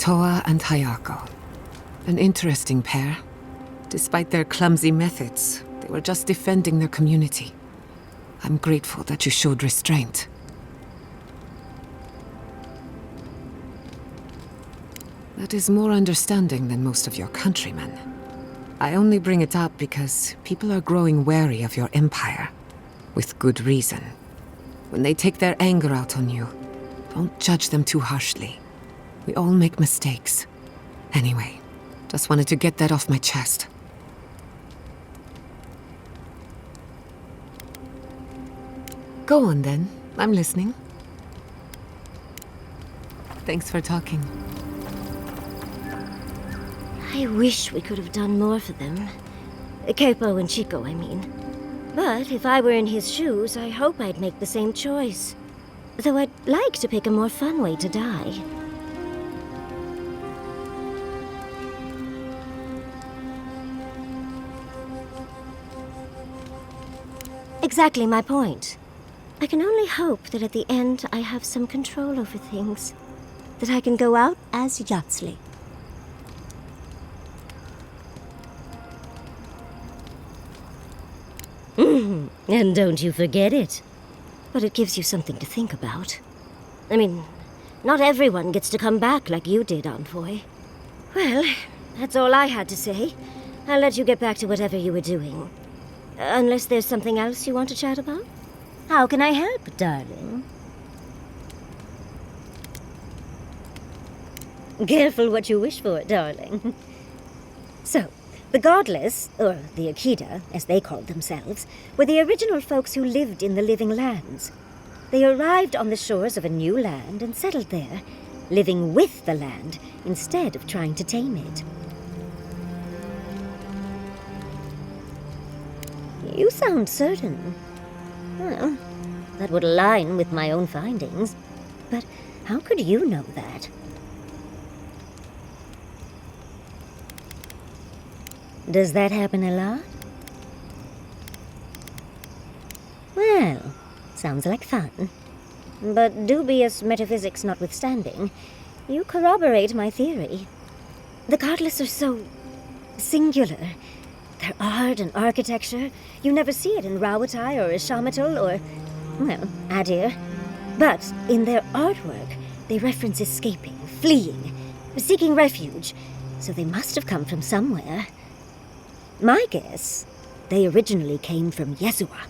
Katoa and Hayako. An interesting pair. Despite their clumsy methods, they were just defending their community. I'm grateful that you showed restraint. That is more understanding than most of your countrymen. I only bring it up because people are growing wary of your empire. With good reason. When they take their anger out on you, don't judge them too harshly. We all make mistakes. Anyway, just wanted to get that off my chest. Go on then. I'm listening. Thanks for talking. I wish we could have done more for them. Capo and Chico, I mean. But if I were in his shoes, I hope I'd make the same choice. Though I'd like to pick a more fun way to die. Exactly my point. I can only hope that at the end I have some control over things. That I can go out as Yatsley. And don't you forget it. But it gives you something to think about. I mean, not everyone gets to come back like you did, Envoy. Well, that's all I had to say. I'll let you get back to whatever you were doing. Unless there's something else you want to chat about? How can I help, darling? Careful what you wish for, darling. So, the Godless, or the Akida, as they called themselves, were the original folks who lived in the Living Lands. They arrived on the shores of a new land and settled there, living with the land instead of trying to tame it. You sound certain. Well, that would align with my own findings. But how could you know that? Does that happen a lot? Well, sounds like fun. But dubious metaphysics notwithstanding, you corroborate my theory. The Godless are so singular. Their art and architecture, you never see it in Rawatai or Ishamatul or, well, Adir. But in their artwork, they reference escaping, fleeing, seeking refuge, so they must have come from somewhere. My guess, they originally came from Yesua.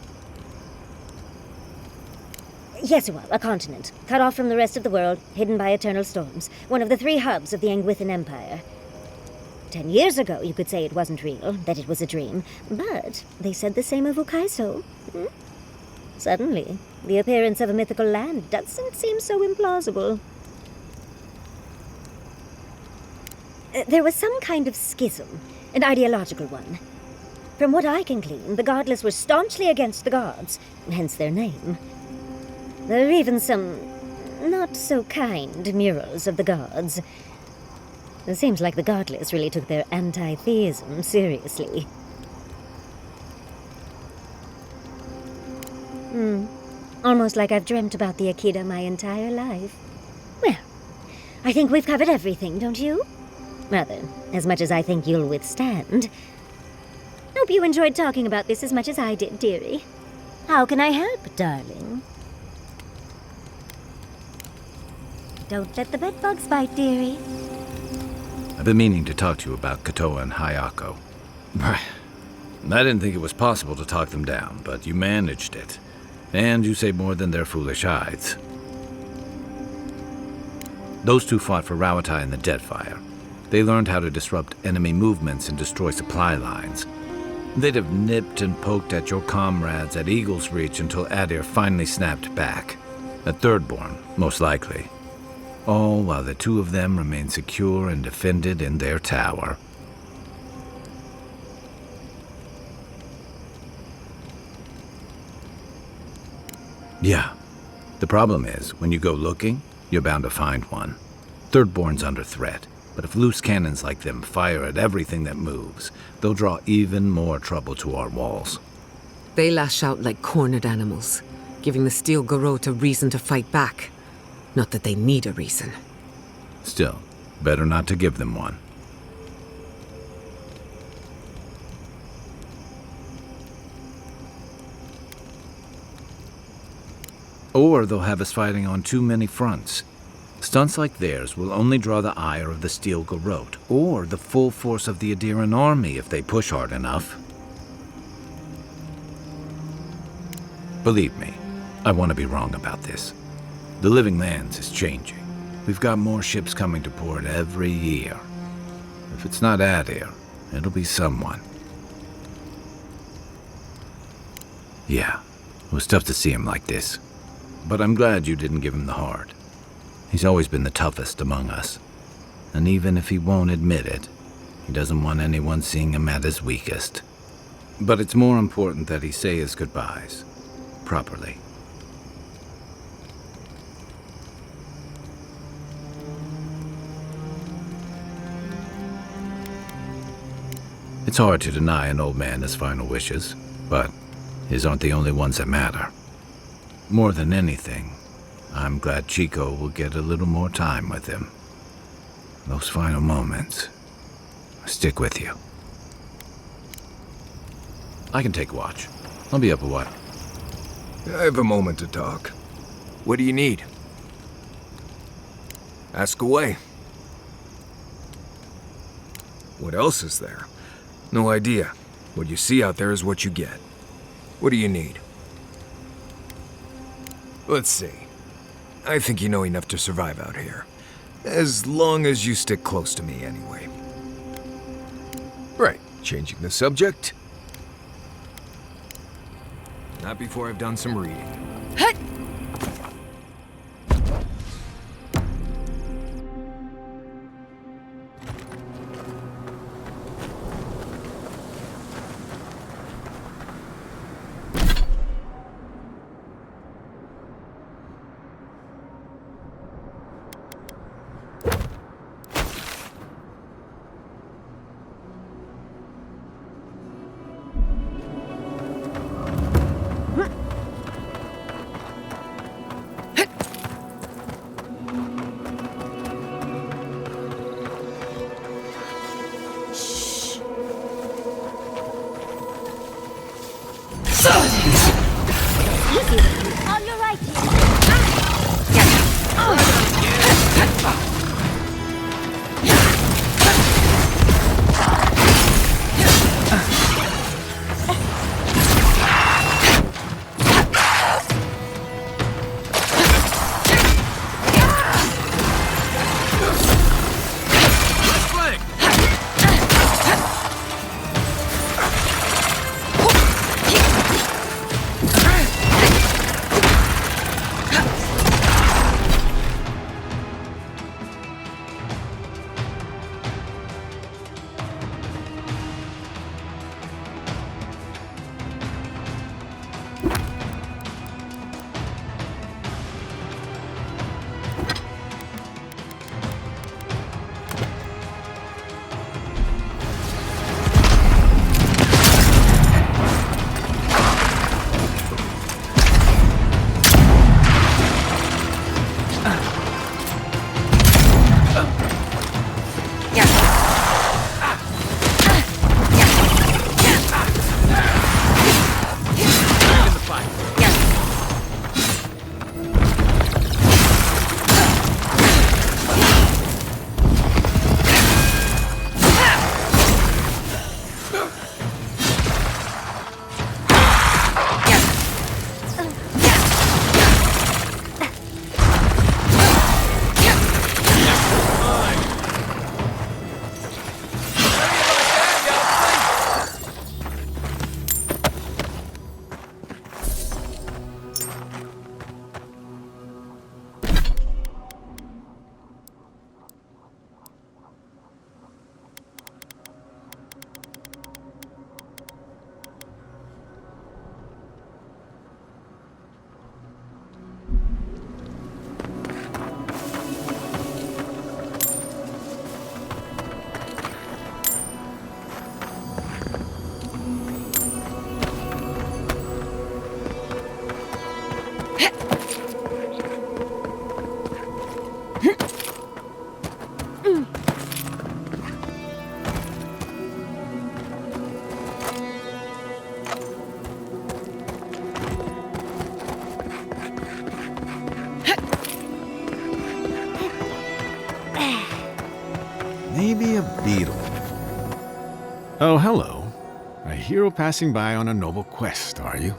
Yesua, a continent, cut off from the rest of the world, hidden by eternal storms, one of the 3 hubs of the Angwithan Empire. 10 years ago, you could say it wasn't real, that it was a dream, but they said the same of Ukaiso. Suddenly, the appearance of a mythical land doesn't seem so implausible. There was some kind of schism, an ideological one. From what I can glean, the Godless were staunchly against the gods, hence their name. There are even some not-so-kind murals of the gods. It seems like the Godless really took their anti-theism seriously. Almost like I've dreamt about the Akida my entire life. Well, I think we've covered everything, don't you? Rather, as much as I think you'll withstand. Hope you enjoyed talking about this as much as I did, dearie. How can I help, darling? Don't let the bedbugs bite, dearie. I've been meaning to talk to you about Katoa and Hayako. I didn't think it was possible to talk them down, but you managed it. And you say more than their foolish hides. Those 2 fought for Rawatai in the Deadfire. They learned how to disrupt enemy movements and destroy supply lines. They'd have nipped and poked at your comrades at Eagle's Reach until Adir finally snapped back. At Thirdborn, most likely. All while the 2 of them remained secure and defended in their tower. Yeah. The problem is, when you go looking, you're bound to find one. Thirdborn's under threat. But if loose cannons like them fire at everything that moves, they'll draw even more trouble to our walls. They lash out like cornered animals, giving the Steel Garrote a reason to fight back. Not that they need a reason. Still, Better not to give them one. Or they'll have us fighting on too many fronts. Stunts like theirs will only draw the ire of the Steel Garrote, or the full force of the Adiran army if they push hard enough. Believe me, I want to be wrong about this. The Living Lands is changing. We've got more ships coming to port every year. If it's not Adir, it'll be someone. Yeah, it was tough to see him like this. But I'm glad you didn't give him the heart. He's always been the toughest among us. And even if he won't admit it, he doesn't want anyone seeing him at his weakest. But it's more important that he say his goodbyes. Properly. It's hard to deny an old man his final wishes, but his aren't the only ones that matter. More than anything, I'm glad Chico will get a little more time with him. Those final moments stick with you. I can take watch. I'll be up a while. I have a moment to talk. What do you need? Ask away. What else is there? No idea. What you see out there is what you get. What do you need? Let's see. I think you know enough to survive out here. As long as you stick close to me, anyway. Right, changing the subject. Not before I've done some reading. On your right. Oh, hello. A hero passing by on a noble quest, are you?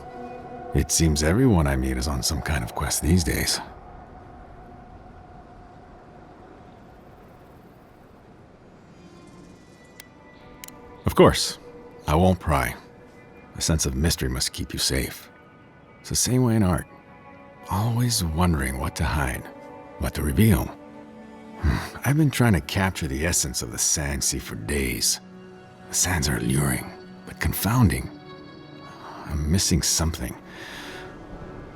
It seems everyone I meet is on some kind of quest these days. Of course, I won't pry. A sense of mystery must keep you safe. It's the same way in art. Always wondering what to hide, what to reveal. I've been trying to capture the essence of the sand sea for days. The sands are alluring, but confounding. I'm missing something.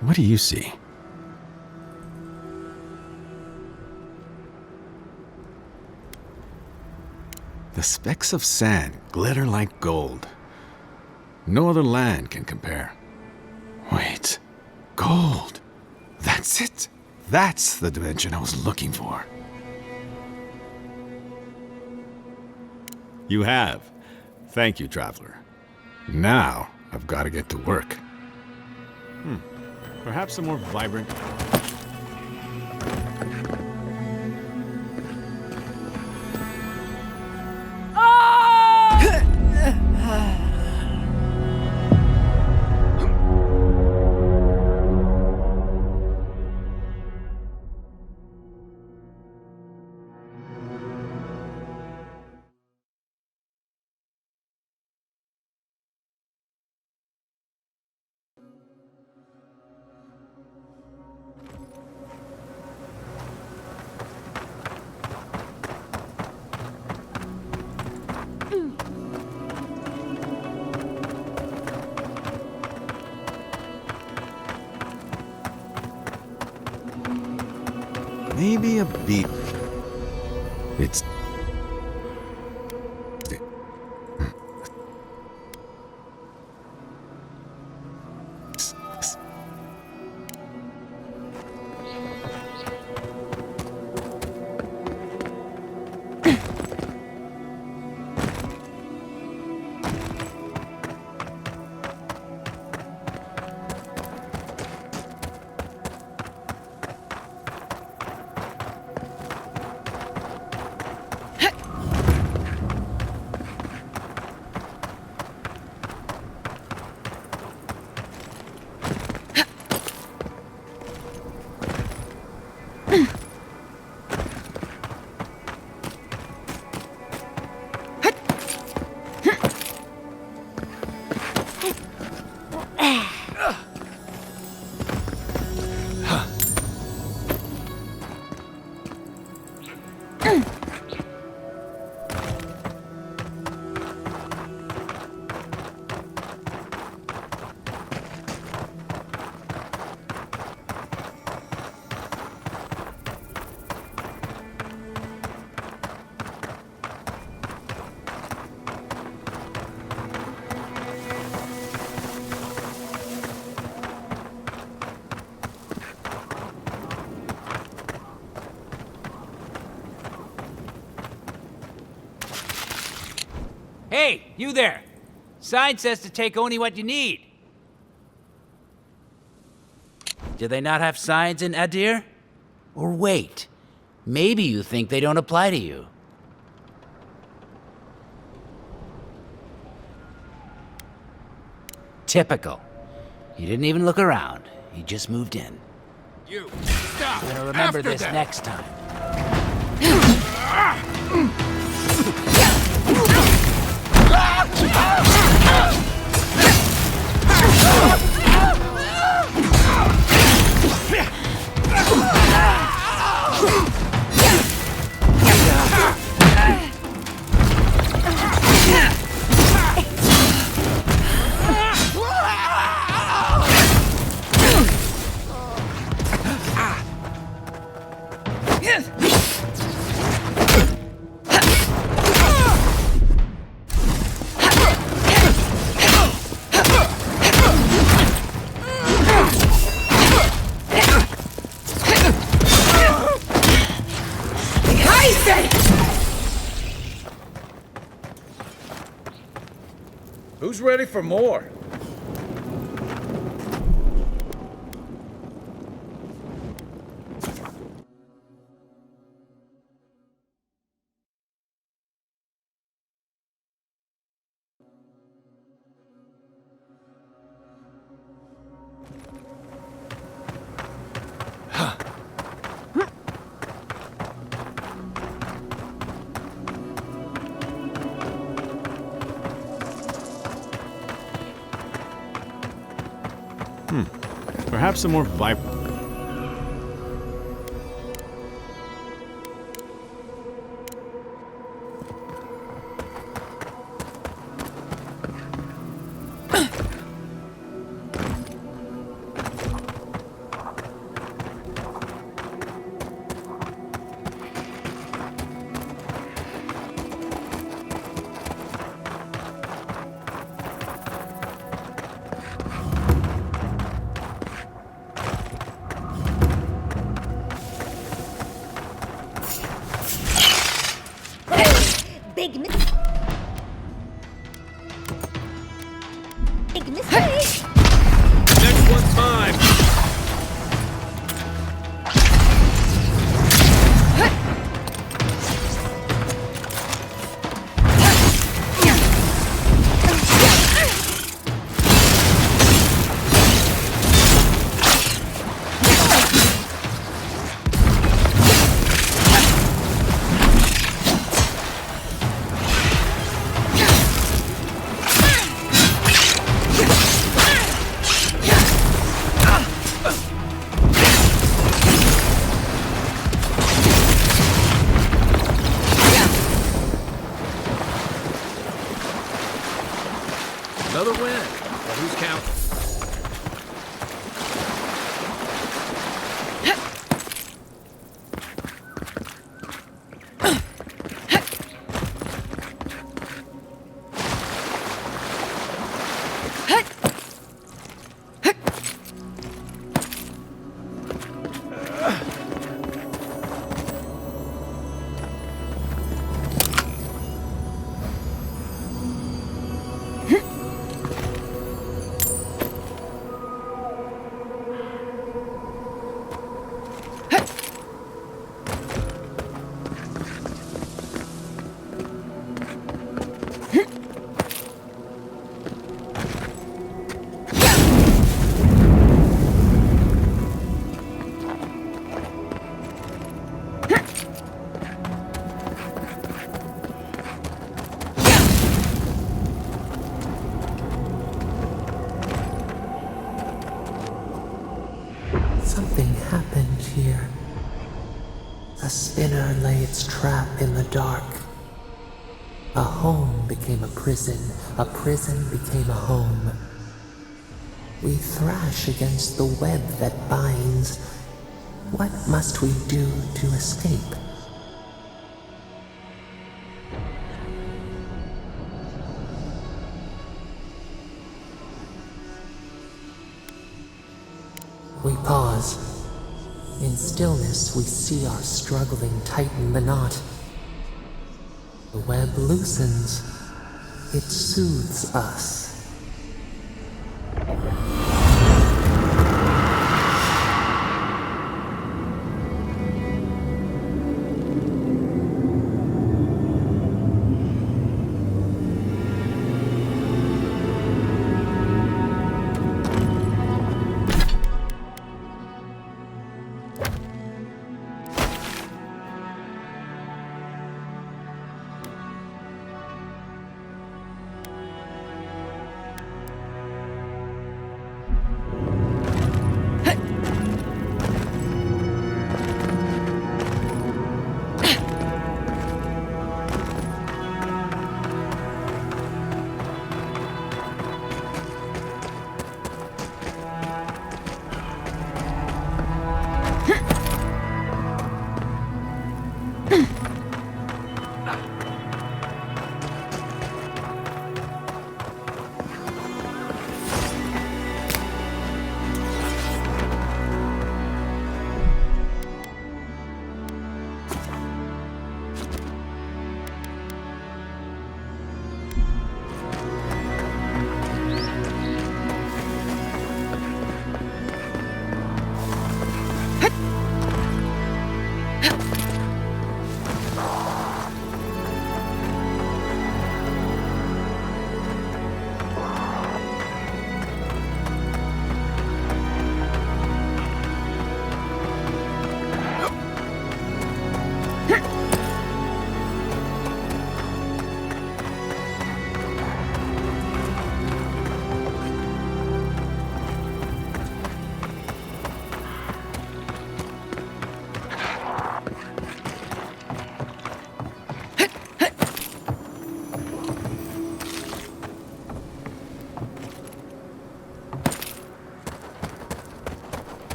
What do you see? The specks of sand glitter like gold. No other land can compare. Wait, gold. That's it. That's the dimension I was looking for. You have. Thank you, traveler. Now, I've got to get to work. Perhaps a more vibrant... Maybe a beat. It's... Hey, you there! Sign says to take only what you need. Do they not have signs in Adir? Or wait, maybe you think they don't apply to you. Typical. He didn't even look around. He just moved in. You, stop! I'm gonna remember After this them. next time. Who's ready for more? Perhaps a more vibrant. Big mistake. Big mistake. Next one's mine! Another win. But who's counting? Something happened here. A spinner lay its trap in the dark. A home became a prison became a home. We thrash against the web that binds. What must we do to escape? We pause. In stillness, we see our struggling tighten the knot. The web loosens. It soothes us.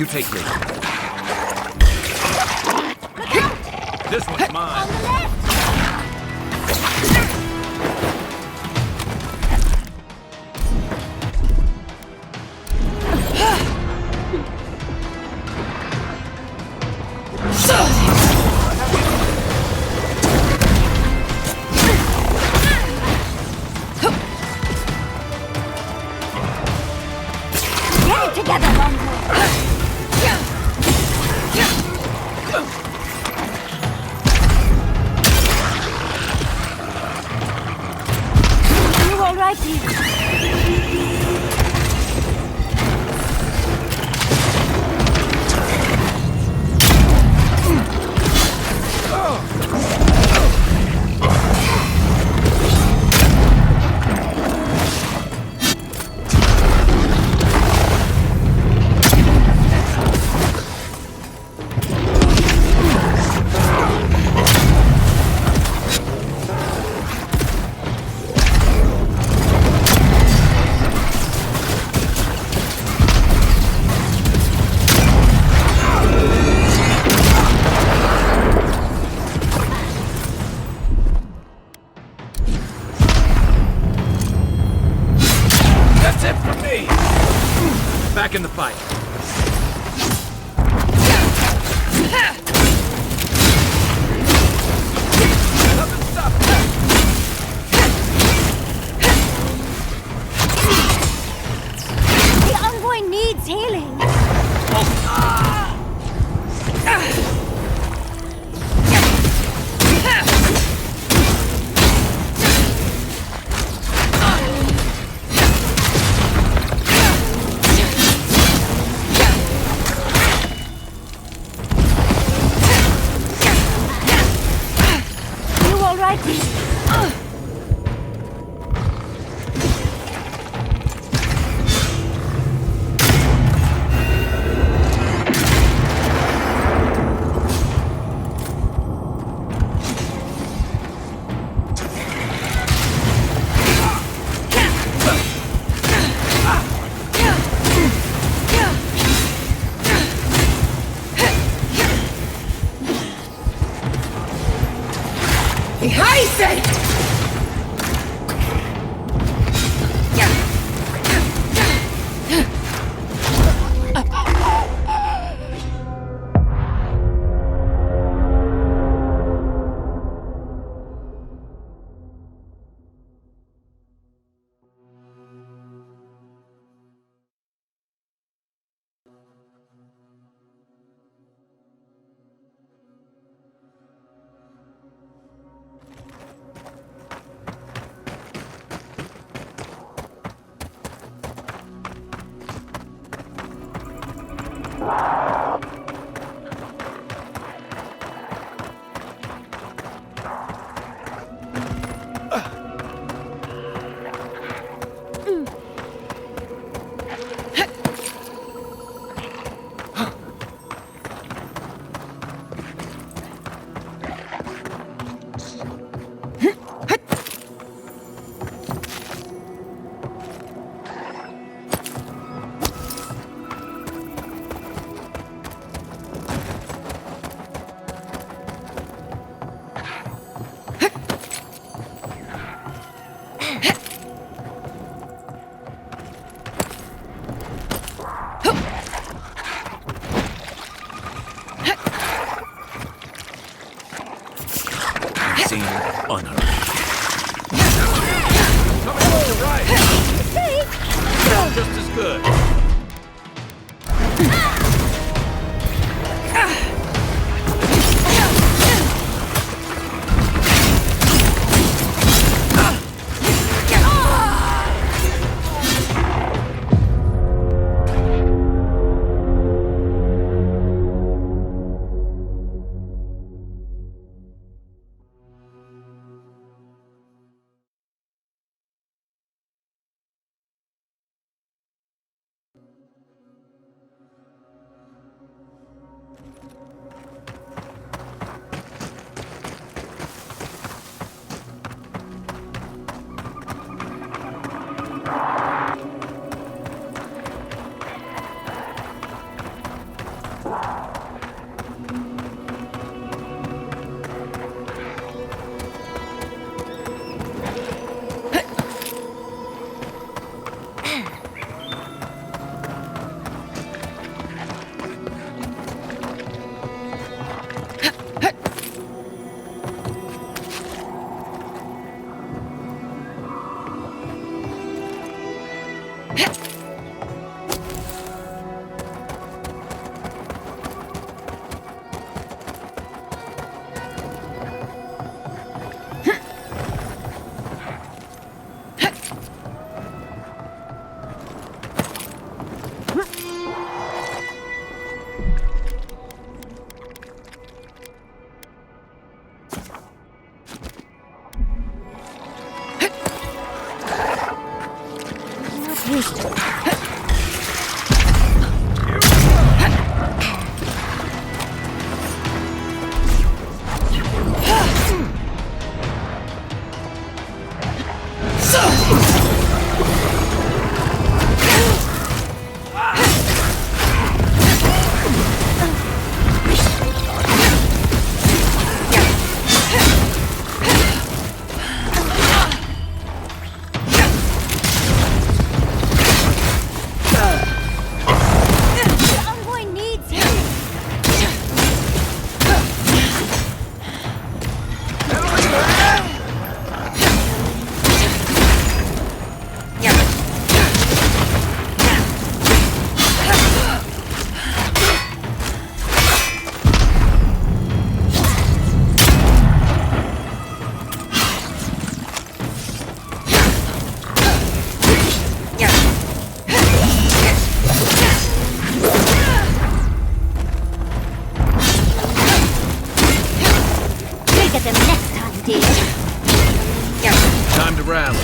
You take this. This one's mine. Get it together, Longhorn! You all right, dear? That's it for me! Back in the fight. Nothing stopping me. The envoy needs healing. You all right, dear? Time to rally.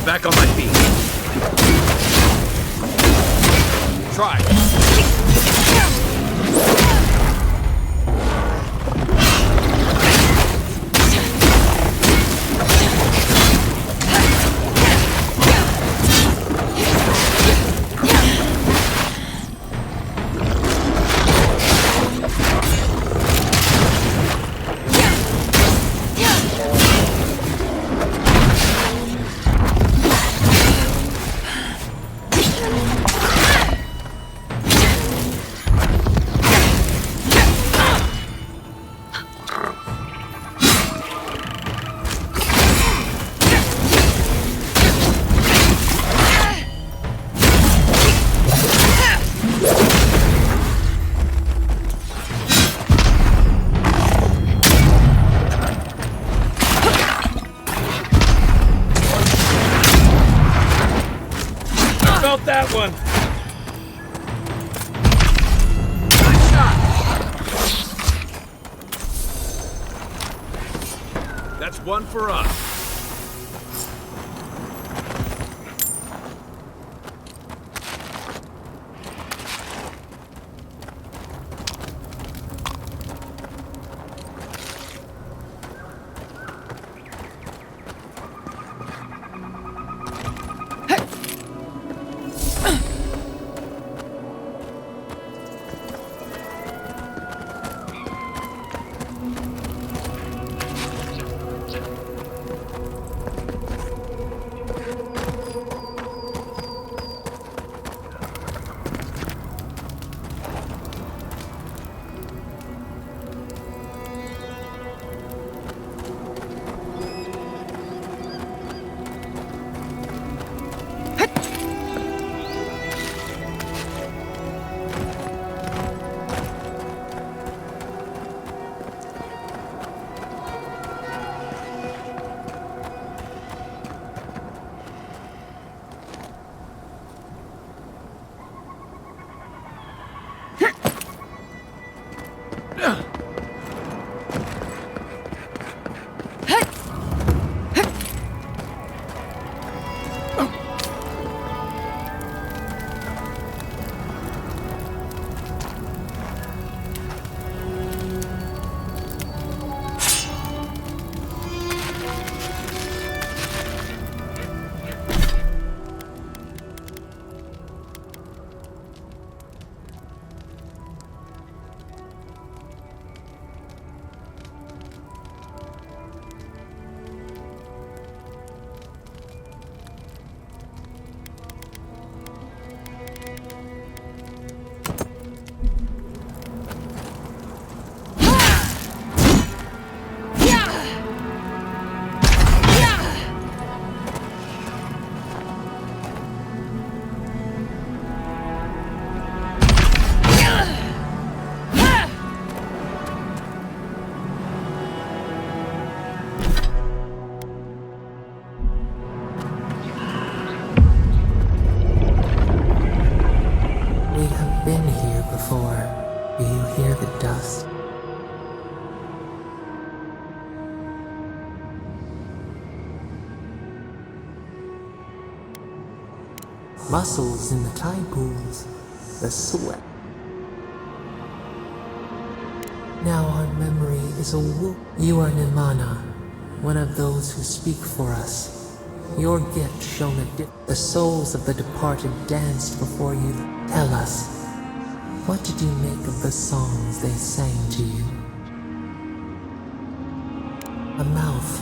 Back on my feet. Try. Felt that one. Nice shot. That's one for us. the dust. Muscles in the tide pools, the sweat. Now our memory is a wolf. You are Nimana, one of those who speak for us. Your gift shone the souls of the departed danced before you. Tell us, what did you make of the songs they sang to you? A mouth,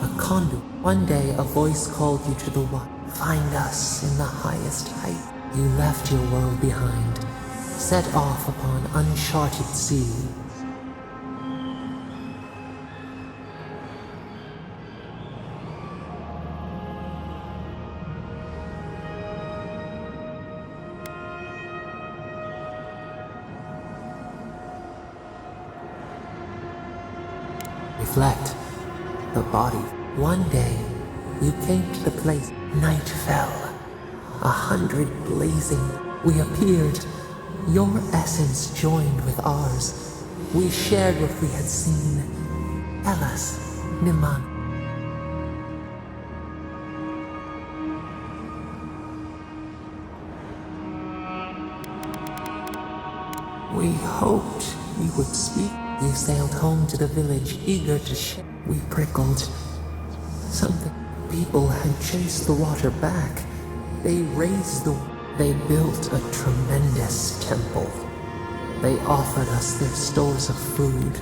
a conduit. One day a voice called you to the water. Find us in the highest height. You left your world behind, set off upon uncharted sea. Reflect. The body. One day, you came to the place. Night fell. 100 blazing. We appeared. Your essence joined with ours. We shared what we had seen. Tell us, Niman. We hoped you would speak. You sailed home to the village, eager to share. We prickled. Something. People had chased the water back. They raised They built a tremendous temple. They offered us their stores of food.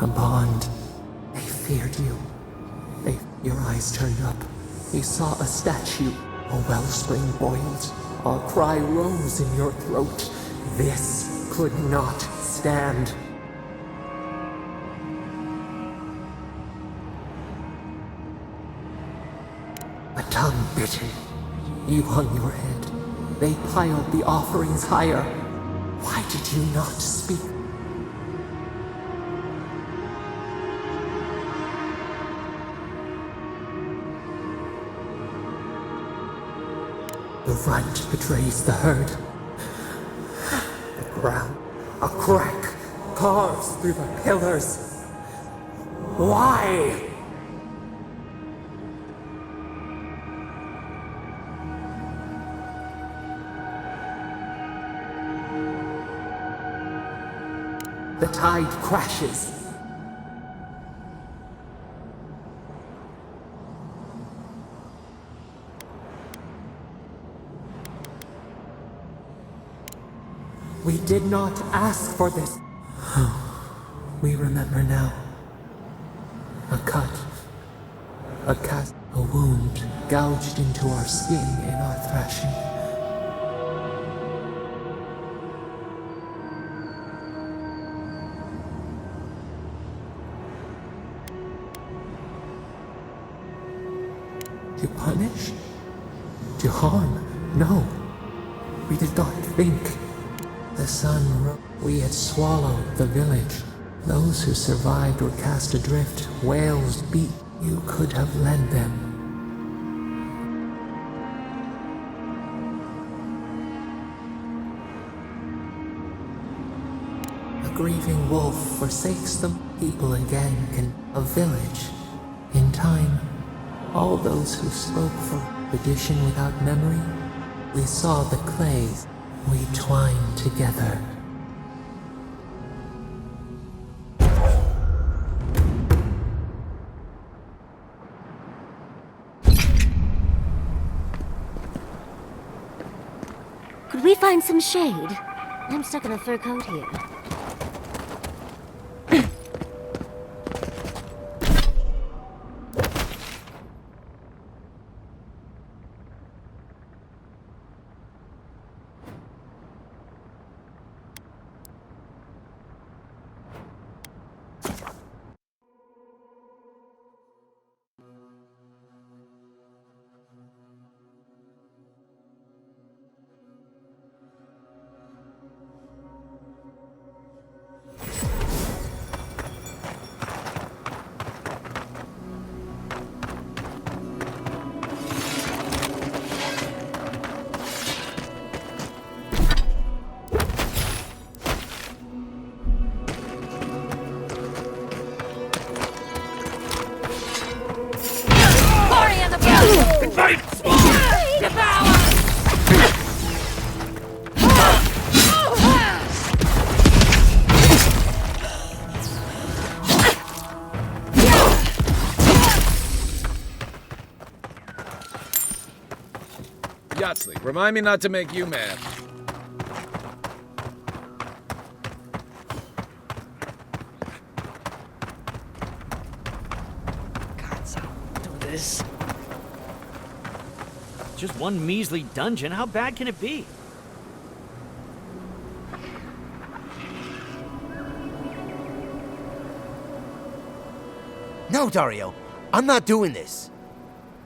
A bond. They feared you. Your eyes turned up. You saw a statue. A wellspring boiled. Our cry rose in your throat. This could not stand. A tongue bitten. You hung your head. They piled the offerings higher. Why did you not speak? The runt betrays the herd. The ground, a crack, carves through the pillars. Why? The tide crashes. We did not ask for this. We remember now. A cut. A cast. A wound gouged into our skin in our thrashing. To punish? To harm? No. We did not think. The sun rose. We had swallowed the village. Those who survived were cast adrift. Whales beat. You could have led them. A grieving wolf forsakes them. People again can. A village. In time. All those who spoke for tradition without memory. We saw the clays. We twined together. Could we find some shade? I'm stuck in a fur coat here. Yatsley, remind me not to make you mad. This. Just one measly dungeon. How bad can it be? No, Dario. I'm not doing this.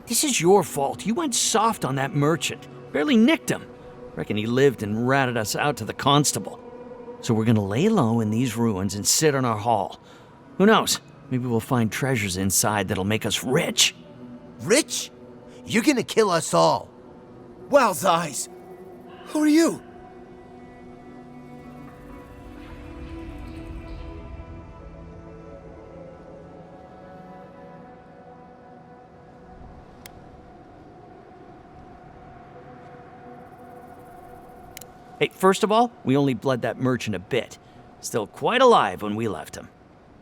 This is your fault. You went soft on that merchant. Barely nicked him. Reckon he lived and ratted us out to the constable. So we're gonna lay low in these ruins and sit on our haul. Who knows? Maybe we'll find treasures inside that'll make us rich. Rich? You're gonna kill us all. Wow's eyes. Who are you? Hey, first of all, we only bled that merchant a bit. Still quite alive when we left him.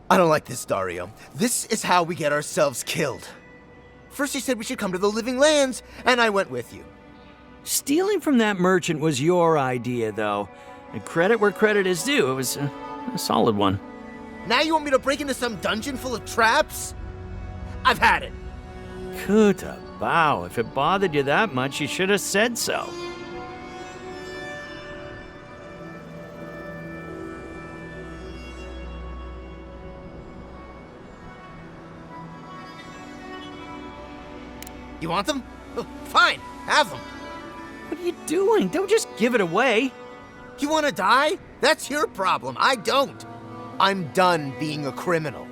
I don't like this, Dario. This is how we get ourselves killed. First you said we should come to the Living Lands, and I went with you. Stealing from that merchant was your idea, though. And credit where credit is due. It was a solid one. Now you want me to break into some dungeon full of traps? I've had it. Kuta bow. If it bothered you that much, you should have said so. You want them? Oh, fine, have them. What are you doing? Don't just give it away. You want to die? That's your problem. I don't. I'm done being a criminal.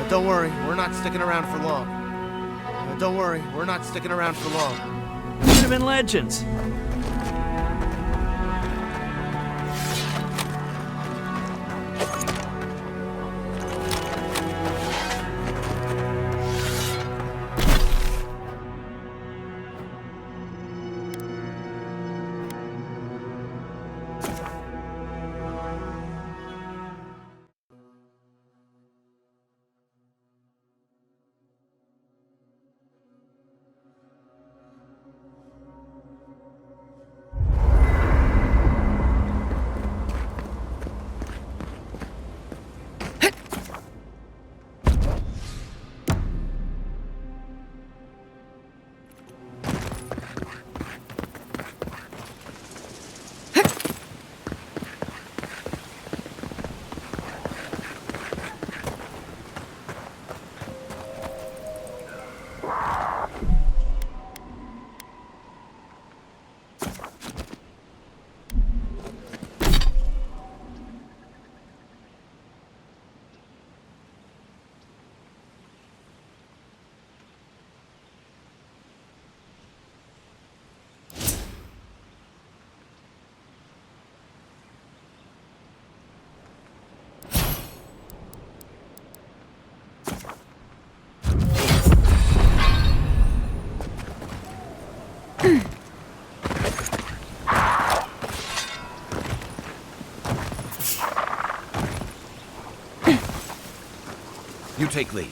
Don't worry, we're not sticking around for long. Don't worry, we're not sticking around for long. Could have been legends. You take lead.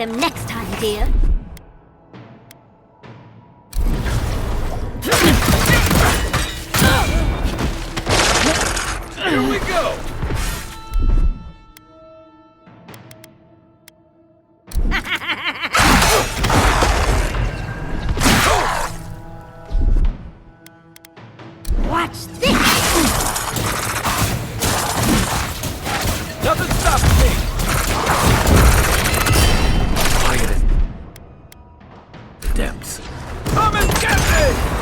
them next time, dear. Here we go! Watch this! Nothing stops me! Quiet as the depths. Come and get me!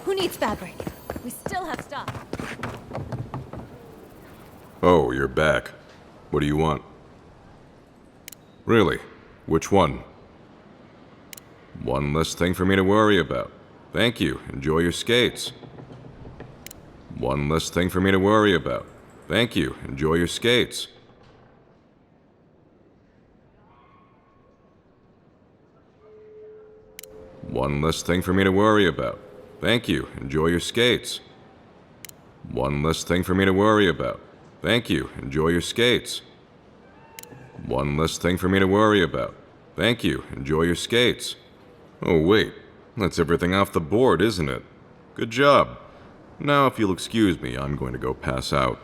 Who needs fabric? We still have stuff. Oh, you're back. What do you want? Really? Which one? One less thing for me to worry about. Thank you. Enjoy your skates. One less thing for me to worry about. Thank you. Enjoy your skates. One less thing for me to worry about. Thank you. Enjoy your skates. One less thing for me to worry about. Thank you. Enjoy your skates. One less thing for me to worry about. Thank you. Enjoy your skates. Oh, wait. That's everything off the board, isn't it? Good job. Now, if you'll excuse me, I'm going to go pass out.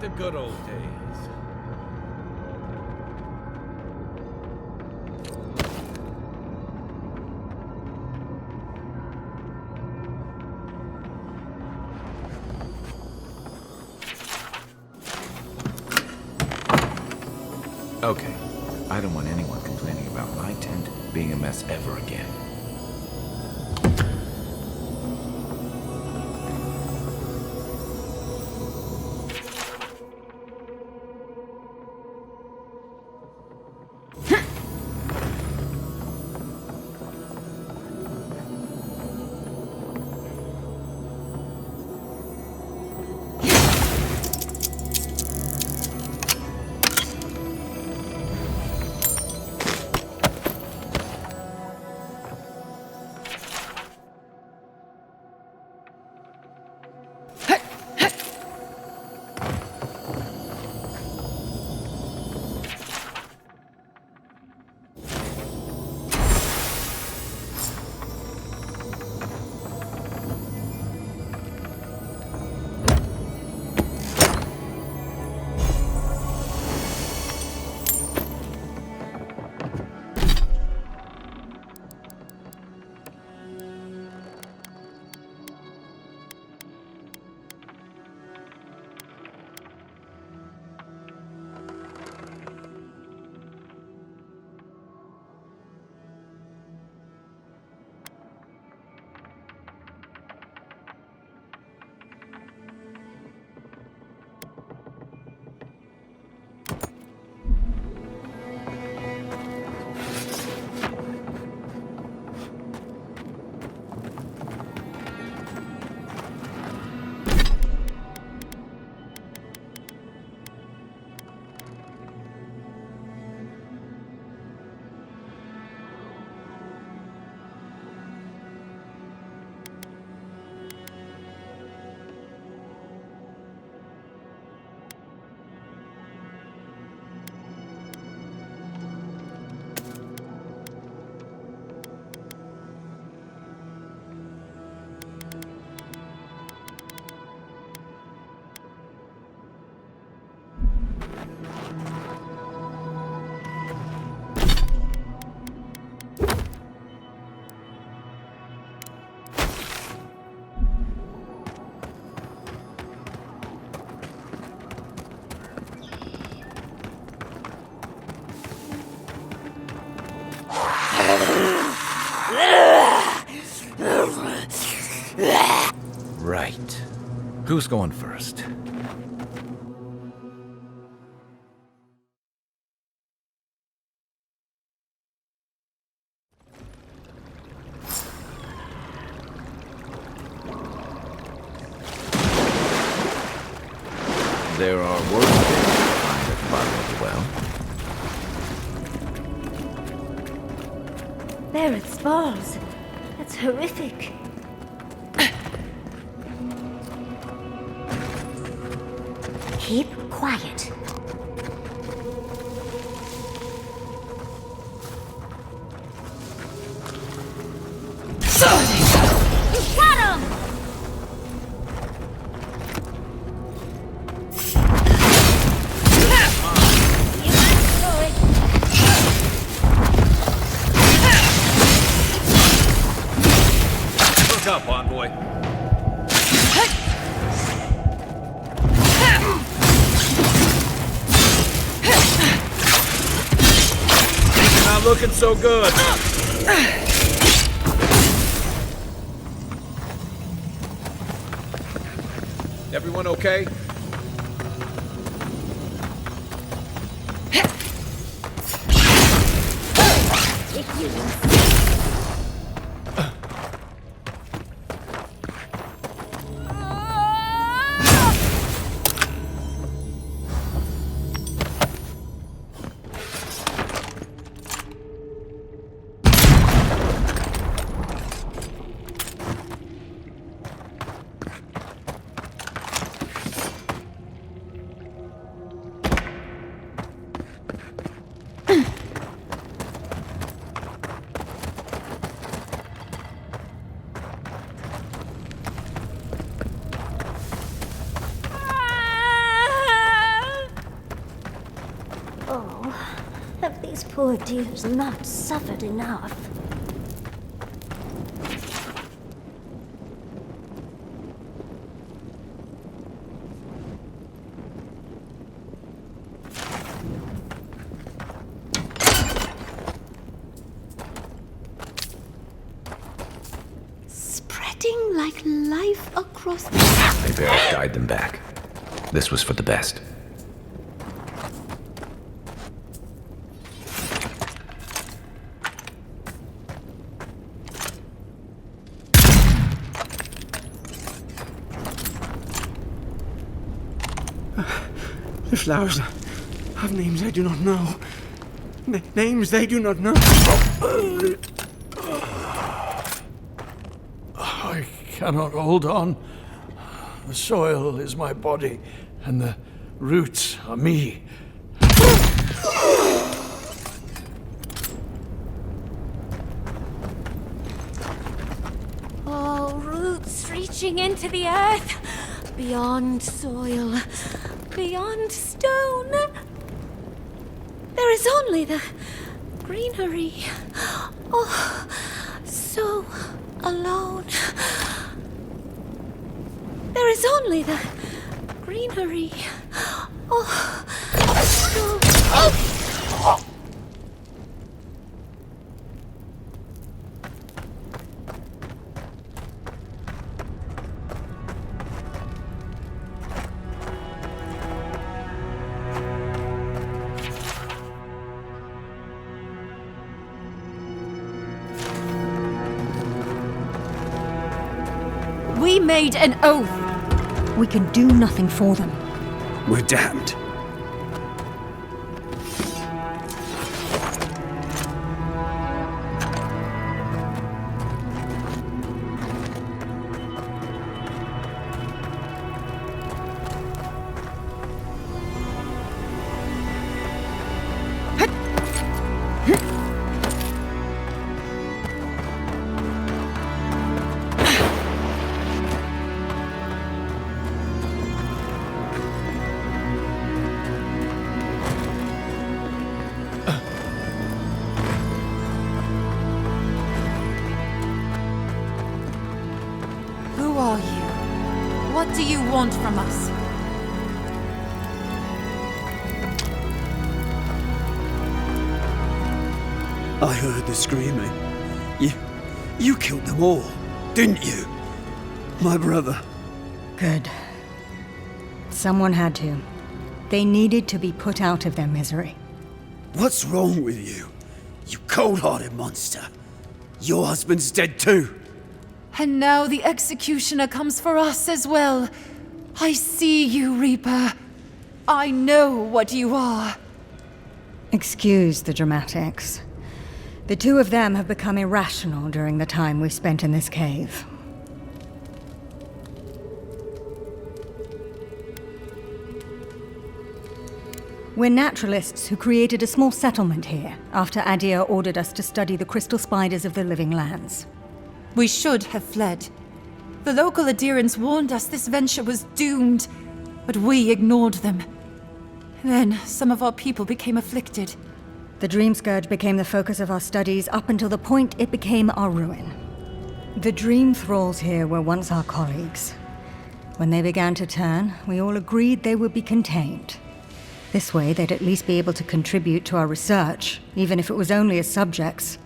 the good old days. Okay, I don't want anyone complaining about my tent being a mess ever again. Right. Who's going first? There are worse things to find at the bottom of the well. There it falls. That's horrific. Keep quiet. Got him! Look up, envoy. Not looking so good. Everyone okay? Have these poor dears not suffered enough? Spreading like life across the... They better guide them back. This was for the best. The flowers have names I do not know. Names they do not know. I cannot hold on. The soil is my body, and the roots are me. Oh, roots reaching into the earth, beyond soil, beyond stone. There is only the greenery. Oh, so alone. There is only the greenery. Oh, so... Oh. We made an oath. We can do nothing for them. We're damned. Who are you? What do you want from us? I heard the screaming. You killed them all, didn't you? My brother. Good. Someone had to. They needed to be put out of their misery. What's wrong with you? You cold-hearted monster. Your husband's dead too. And now the executioner comes for us as well. I see you, Reaper. I know what you are. Excuse the dramatics. The two of them have become irrational during the time we've spent in this cave. We're naturalists who created a small settlement here after Adir ordered us to study the crystal spiders of the living lands. We should have fled. The local adherents warned us this venture was doomed, but we ignored them. Then some of our people became afflicted. The Dream Scourge became the focus of our studies up until the point it became our ruin. The Dream Thralls here were once our colleagues. When they began to turn, we all agreed they would be contained. This way, they'd at least be able to contribute to our research, even if it was only as subjects.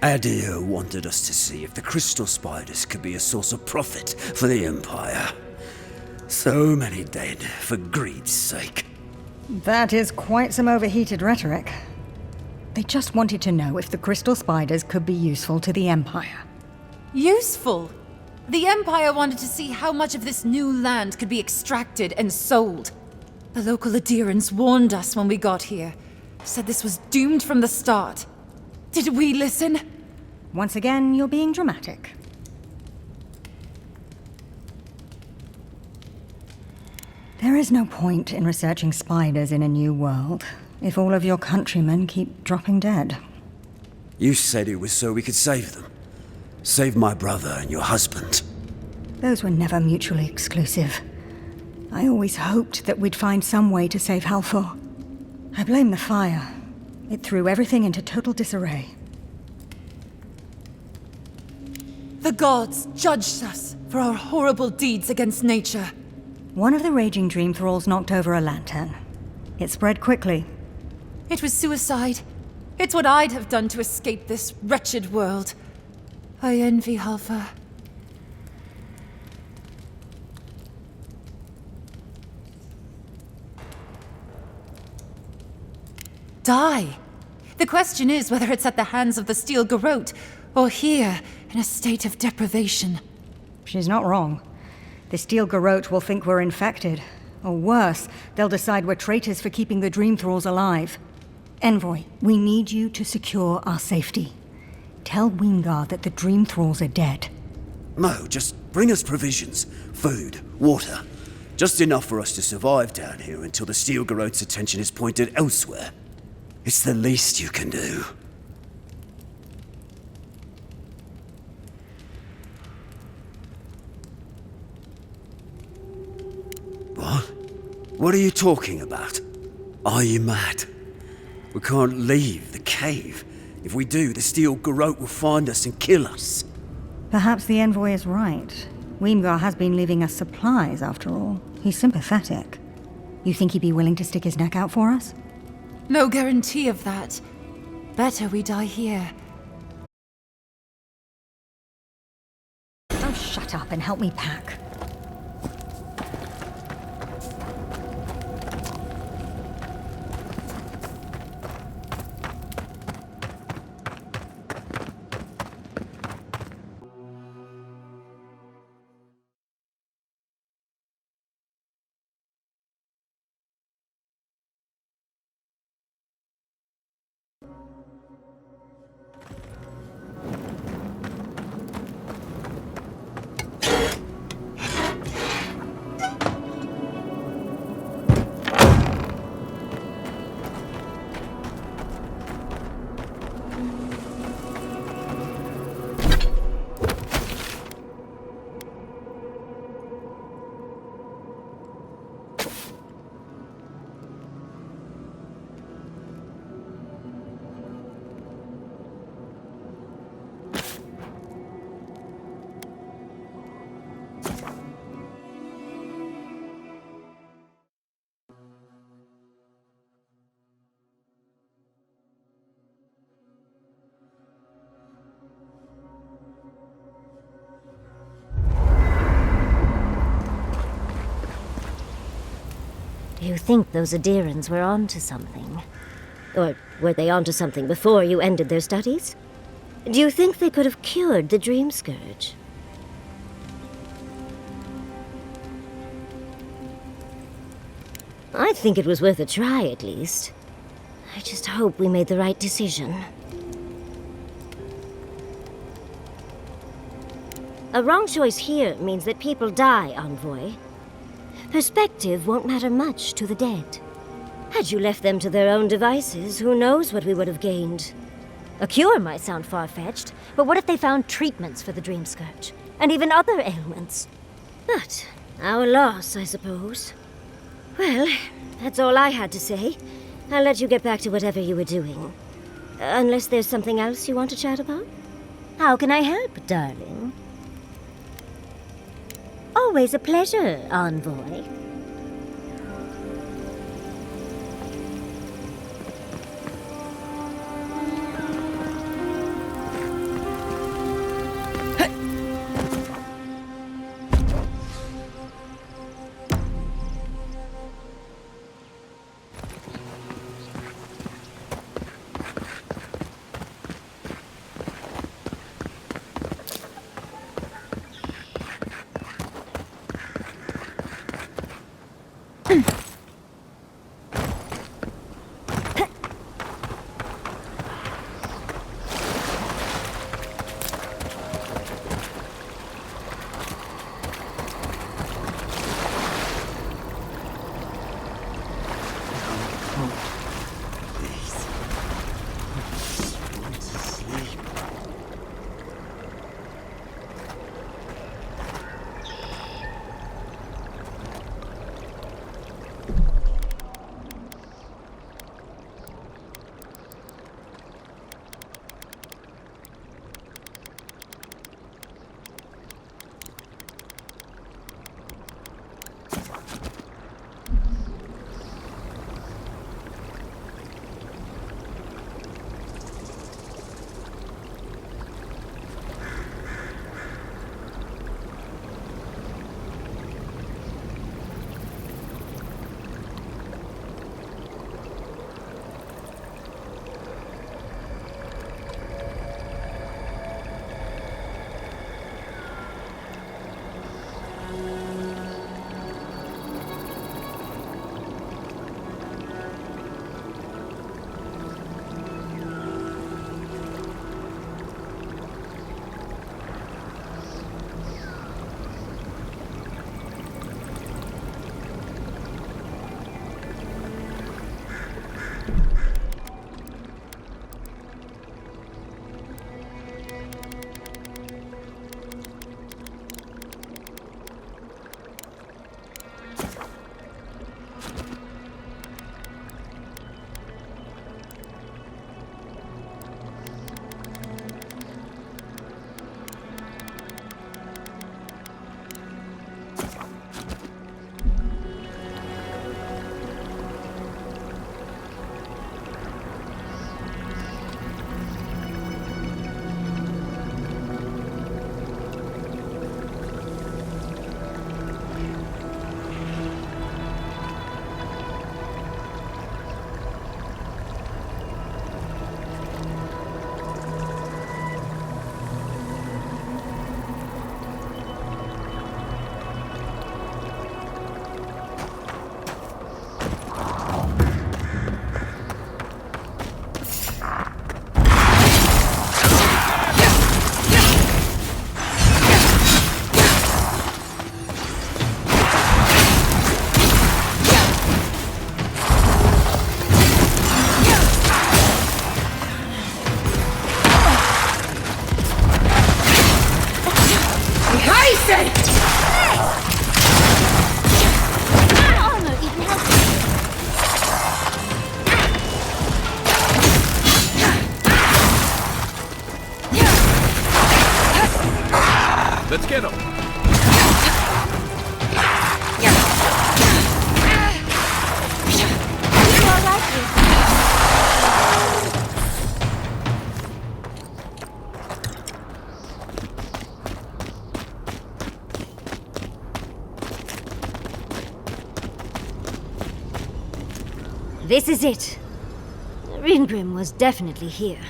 Adir wanted us to see if the crystal spiders could be a source of profit for the Empire. So many dead for greed's sake. That is quite some overheated rhetoric. They just wanted to know if the crystal spiders could be useful to the Empire. Useful? The Empire wanted to see how much of this new land could be extracted and sold. The local adherents warned us when we got here. Said this was doomed from the start. Did we listen? Once again, you're being dramatic. There is no point in researching spiders in a new world if all of your countrymen keep dropping dead. You said it was so we could save them. Save my brother and your husband. Those were never mutually exclusive. I always hoped that we'd find some way to save Halfor. I blame the fire. It threw everything into total disarray. The gods judged us for our horrible deeds against nature. One of the raging dream thralls knocked over a lantern. It spread quickly. It was suicide. It's what I'd have done to escape this wretched world. I envy Halfor. Die? The question is whether it's at the hands of the Steel Garrote, or here, in a state of deprivation. She's not wrong. The Steel Garrote will think we're infected. Or worse, they'll decide we're traitors for keeping the Dream Thralls alive. Envoy, we need you to secure our safety. Tell Wingard that the Dream Thralls are dead. Mo, just bring us provisions, food, water. Just enough for us to survive down here until the Steel Garrote's attention is pointed elsewhere. It's the least you can do. What? What are you talking about? Are you mad? We can't leave the cave. If we do, the Steel Garrote will find us and kill us. Perhaps the Envoy is right. Weemgar has been leaving us supplies, after all. He's sympathetic. You think he'd be willing to stick his neck out for us? No guarantee of that. Better we die here. Oh, shut up and help me pack. You think those Adirans were onto something? Or were they onto something before you ended their studies? Do you think they could have cured the Dream Scourge? I think it was worth a try, at least. I just hope we made the right decision. A wrong choice here means that people die, Envoy. Perspective won't matter much to the dead. Had you left them to their own devices, who knows what we would have gained? A cure might sound far-fetched, but what if they found treatments for the Dream Scourge? And even other ailments? But our loss, I suppose. Well, that's all I had to say. I'll let you get back to whatever you were doing. Unless there's something else you want to chat about? How can I help, darling? Always a pleasure, Envoy. say! My armor even helps. Let's get him. You all right, Lucy? This is it. Ringrim was definitely here.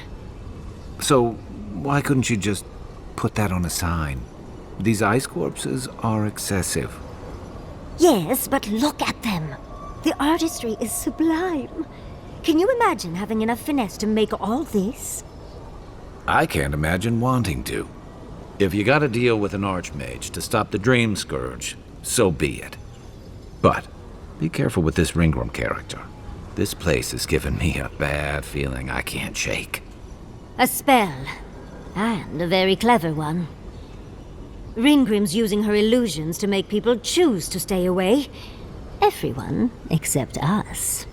So, why couldn't you just put that on a sign? These ice corpses are excessive. Yes, but look at them. The artistry is sublime. Can you imagine having enough finesse to make all this? I can't imagine wanting to. If you gotta deal with an archmage to stop the Dream Scourge, so be it. But be careful with this Ringworm character. This place has given me a bad feeling I can't shake. A spell. And a very clever one. Ringrim's using her illusions to make people choose to stay away. Everyone except us.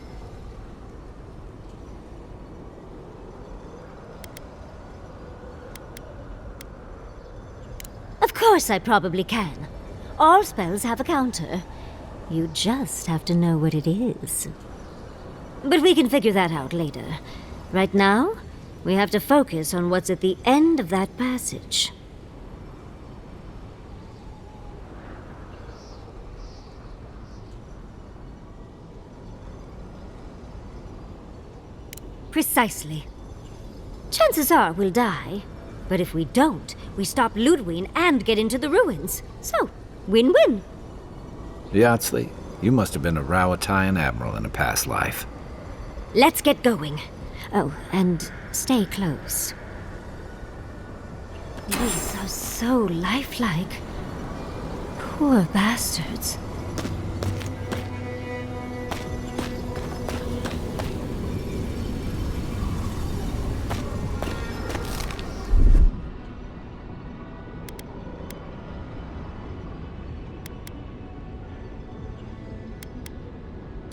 Of course I probably can. All spells have a counter. You just have to know what it is. But we can figure that out later. Right now, we have to focus on what's at the end of that passage. Precisely. Chances are we'll die. But if we don't, we stop Ludwig and get into the ruins. So, win-win. Yatsley, you must have been a Rowatayan admiral in a past life. Let's get going. Oh, and stay close. These are so lifelike. Poor bastards.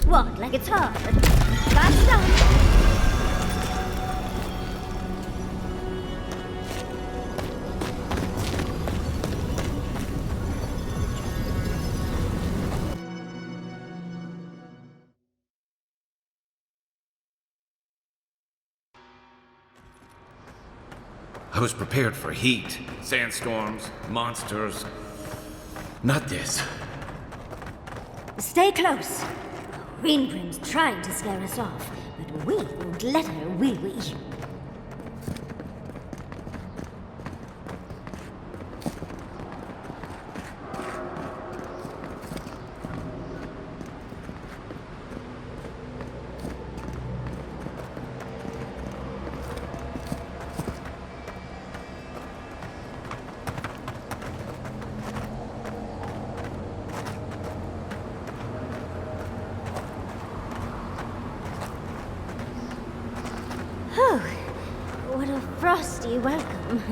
What, like it's hard? That's done. I was prepared for heat, sandstorms, monsters. Not this. Stay close. Ringrim's trying to scare us off, but we won't let her, will we? Oh, what a frosty welcome.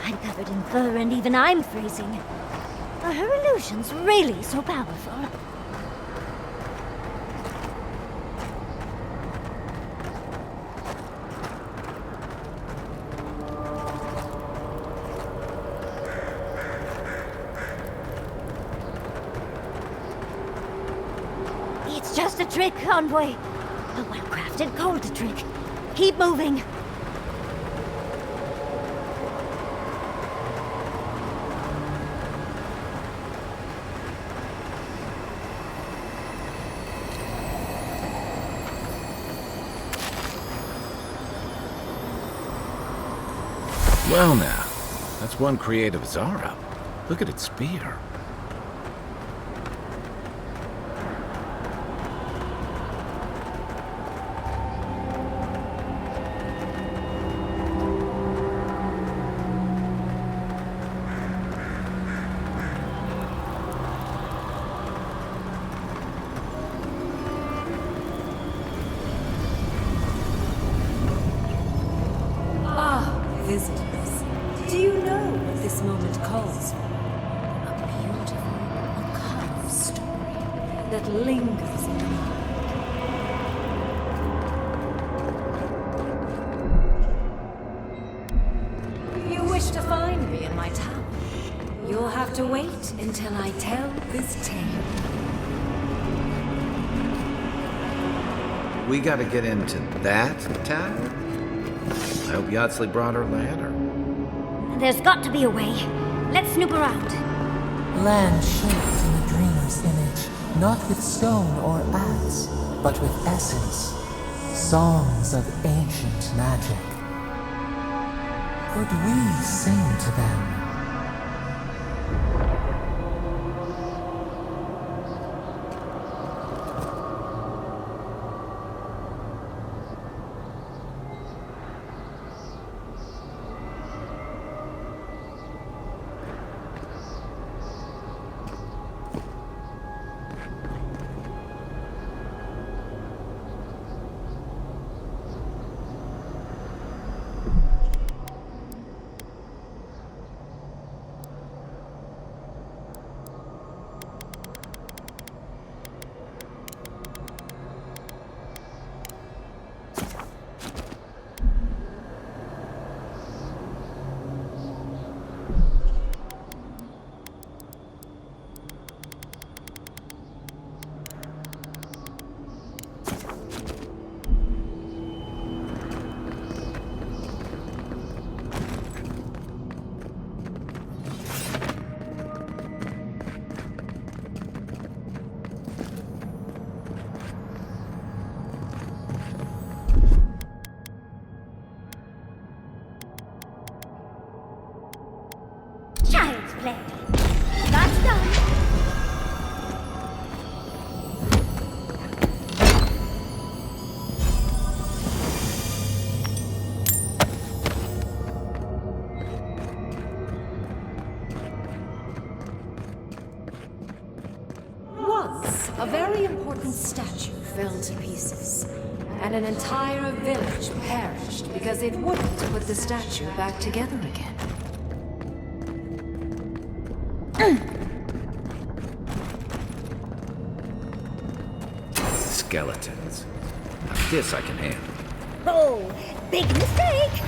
I'm covered in fur and even I'm freezing. Are her illusions really so powerful? It's just a trick, Envoy. A well-crafted cold trick. Keep moving. Well now, that's one creative Zara. Look at its spear. Do you know what this moment calls for? A beautiful, macabre story that lingers in the mind. You wish to find me in my tower? You'll have to wait until I tell this tale. We gotta get into that tower? I hope Yardsley brought her ladder. There's got to be a way. Let's snoop around. Land shaped in the dreamer's image, not with stone or axe, but with essence. Songs of ancient magic. Could we sing to them? Child's play. That's done. Once, a very important statue fell to pieces, and an entire village perished because it wouldn't put the statue back together again. Skeletons. Now this I can handle. Oh, big mistake!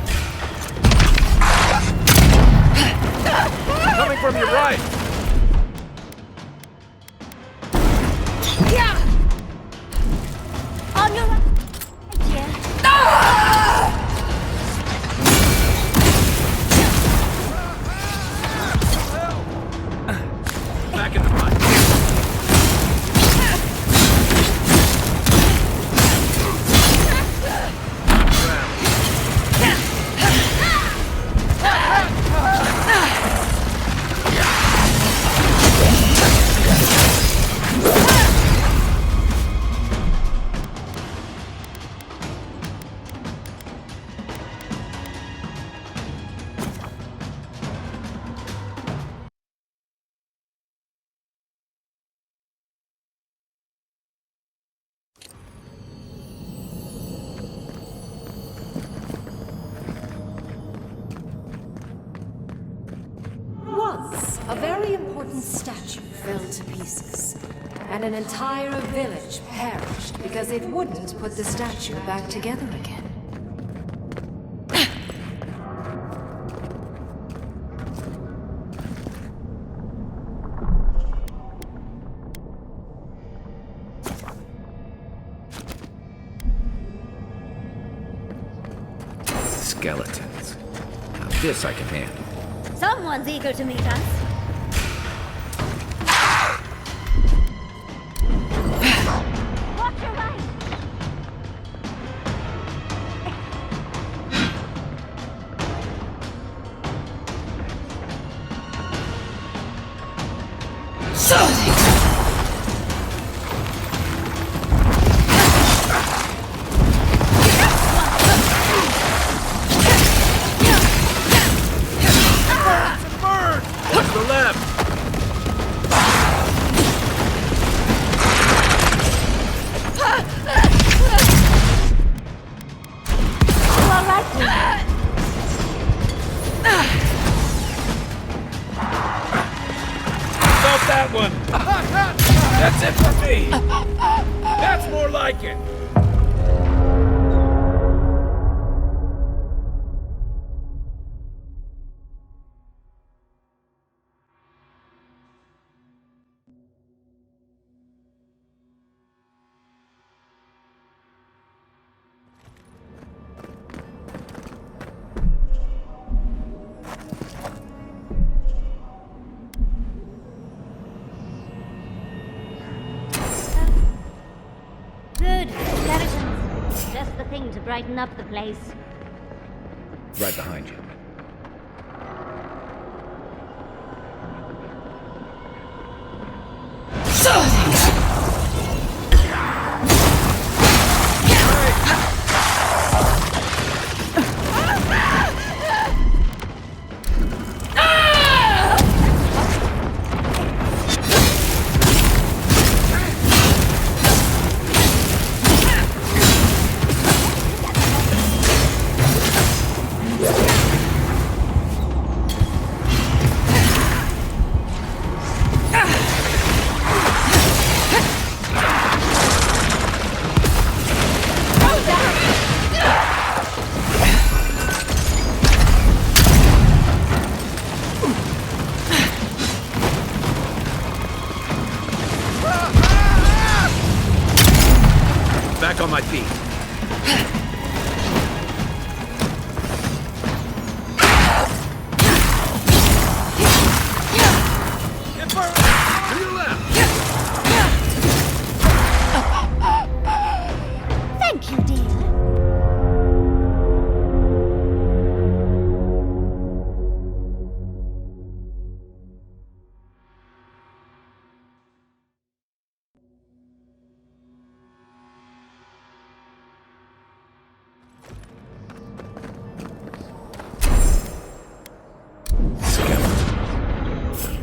Coming from your right! Yeah! On your right, yeah. Back in the fight. Once, a very important statue fell to pieces, and an entire village perished because it wouldn't put the statue back together again. Skeletons. Now this I can handle. Someone's eager to meet us. Watch your right. Watch the left! You all right? that one! That's it for me! That's more like it! Good. Skeletons. Just the thing to brighten up the place. Right behind you. Back on my feet. Thank you, dear.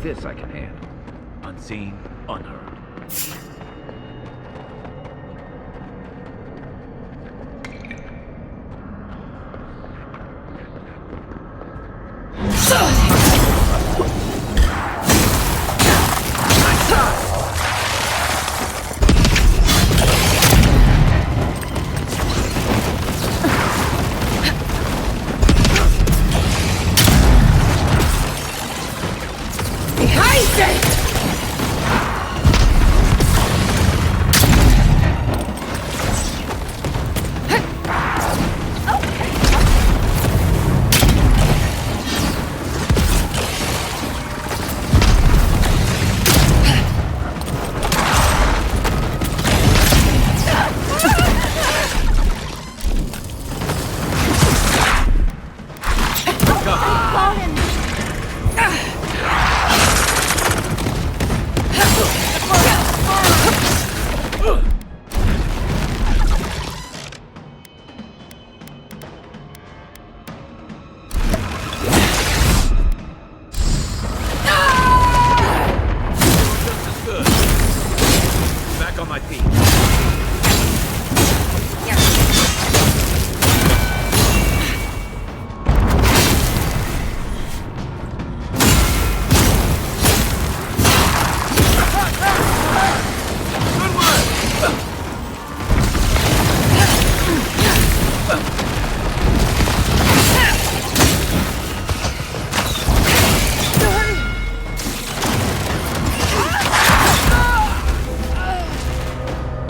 This I can handle. Unseen, unheard. Back on my feet.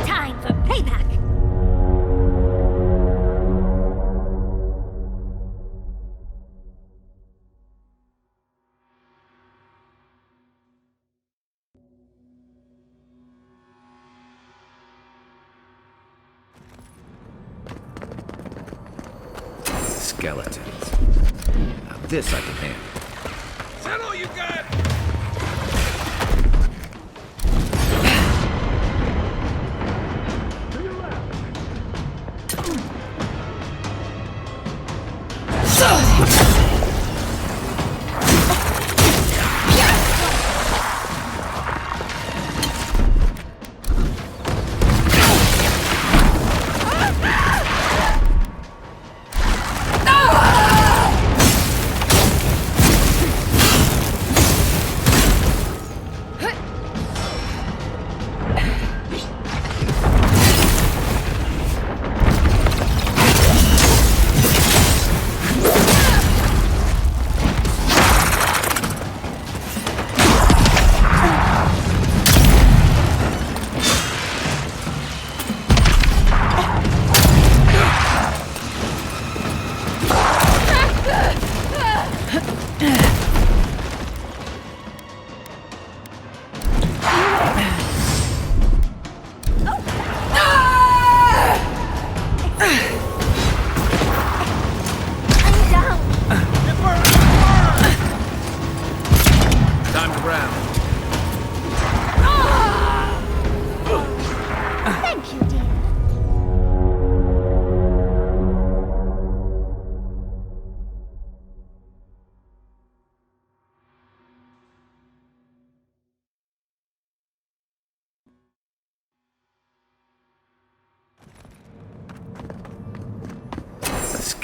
Time for payback. Skeletons. Now this I can handle. Is that all you got?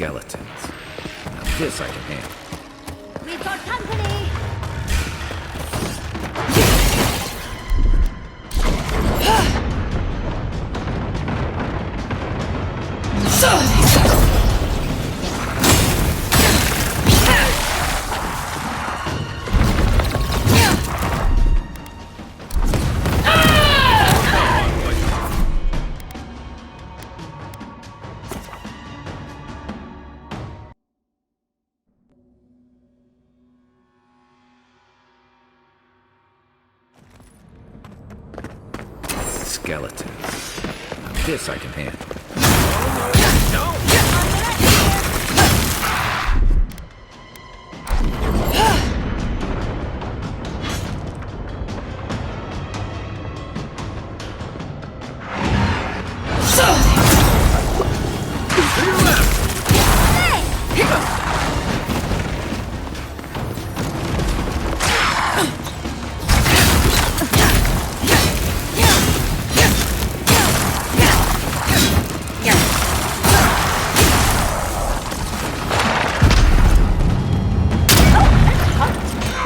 Skeletons. Now this I can handle. We've got company! Skeletons. Now this I can handle.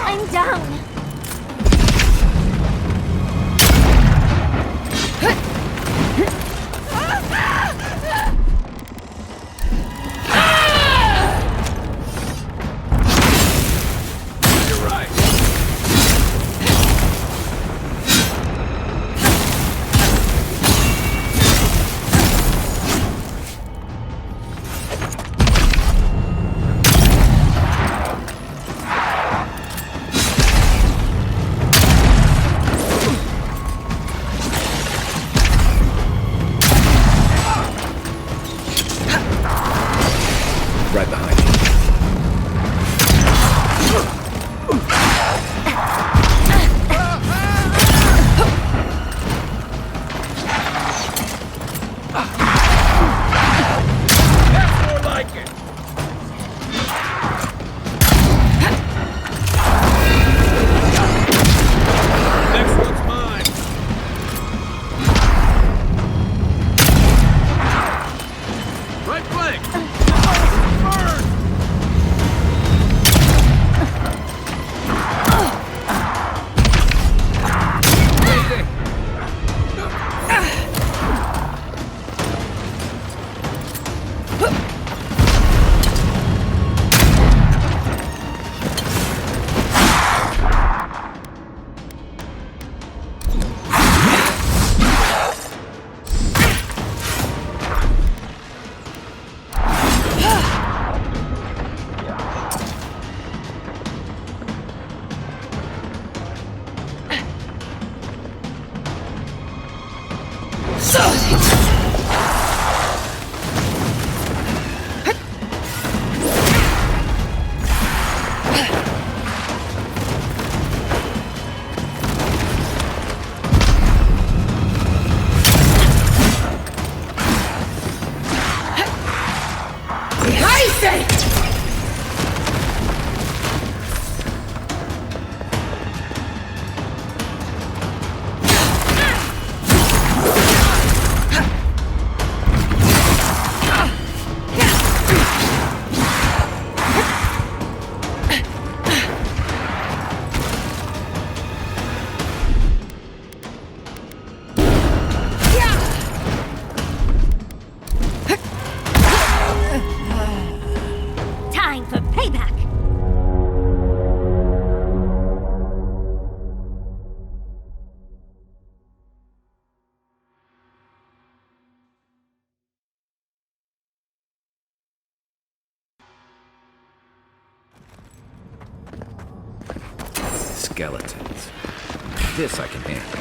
I'm down! You're right. Right behind you. That's more like it. Next one's mine. Right flank. Burn. Time for payback! Skeletons. This I can handle.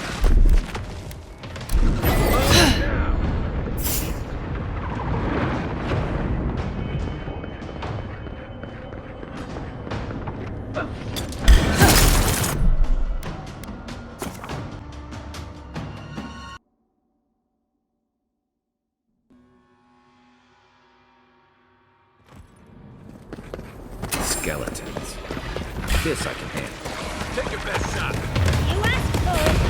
Skeletons. This I can handle. Take your best shot. You asked for it!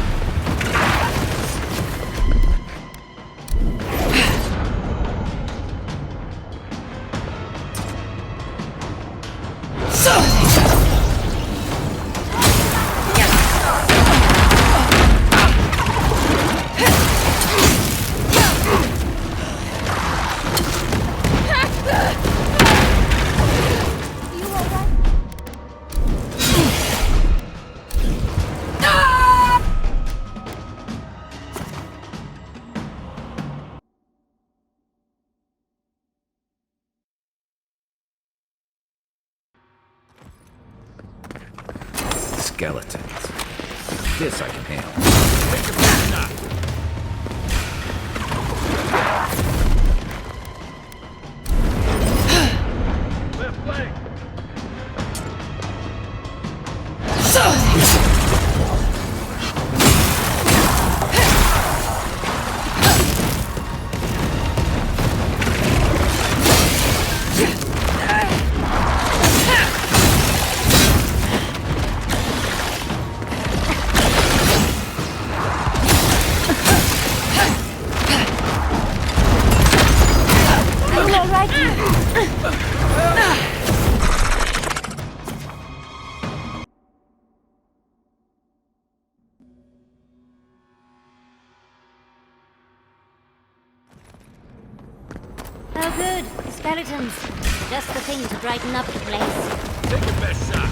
skeletons. This I can handle. Take your best shot. Left leg. Are you all right? Oh, good. Skeletons. Just the thing to brighten up the place. Take your best shot.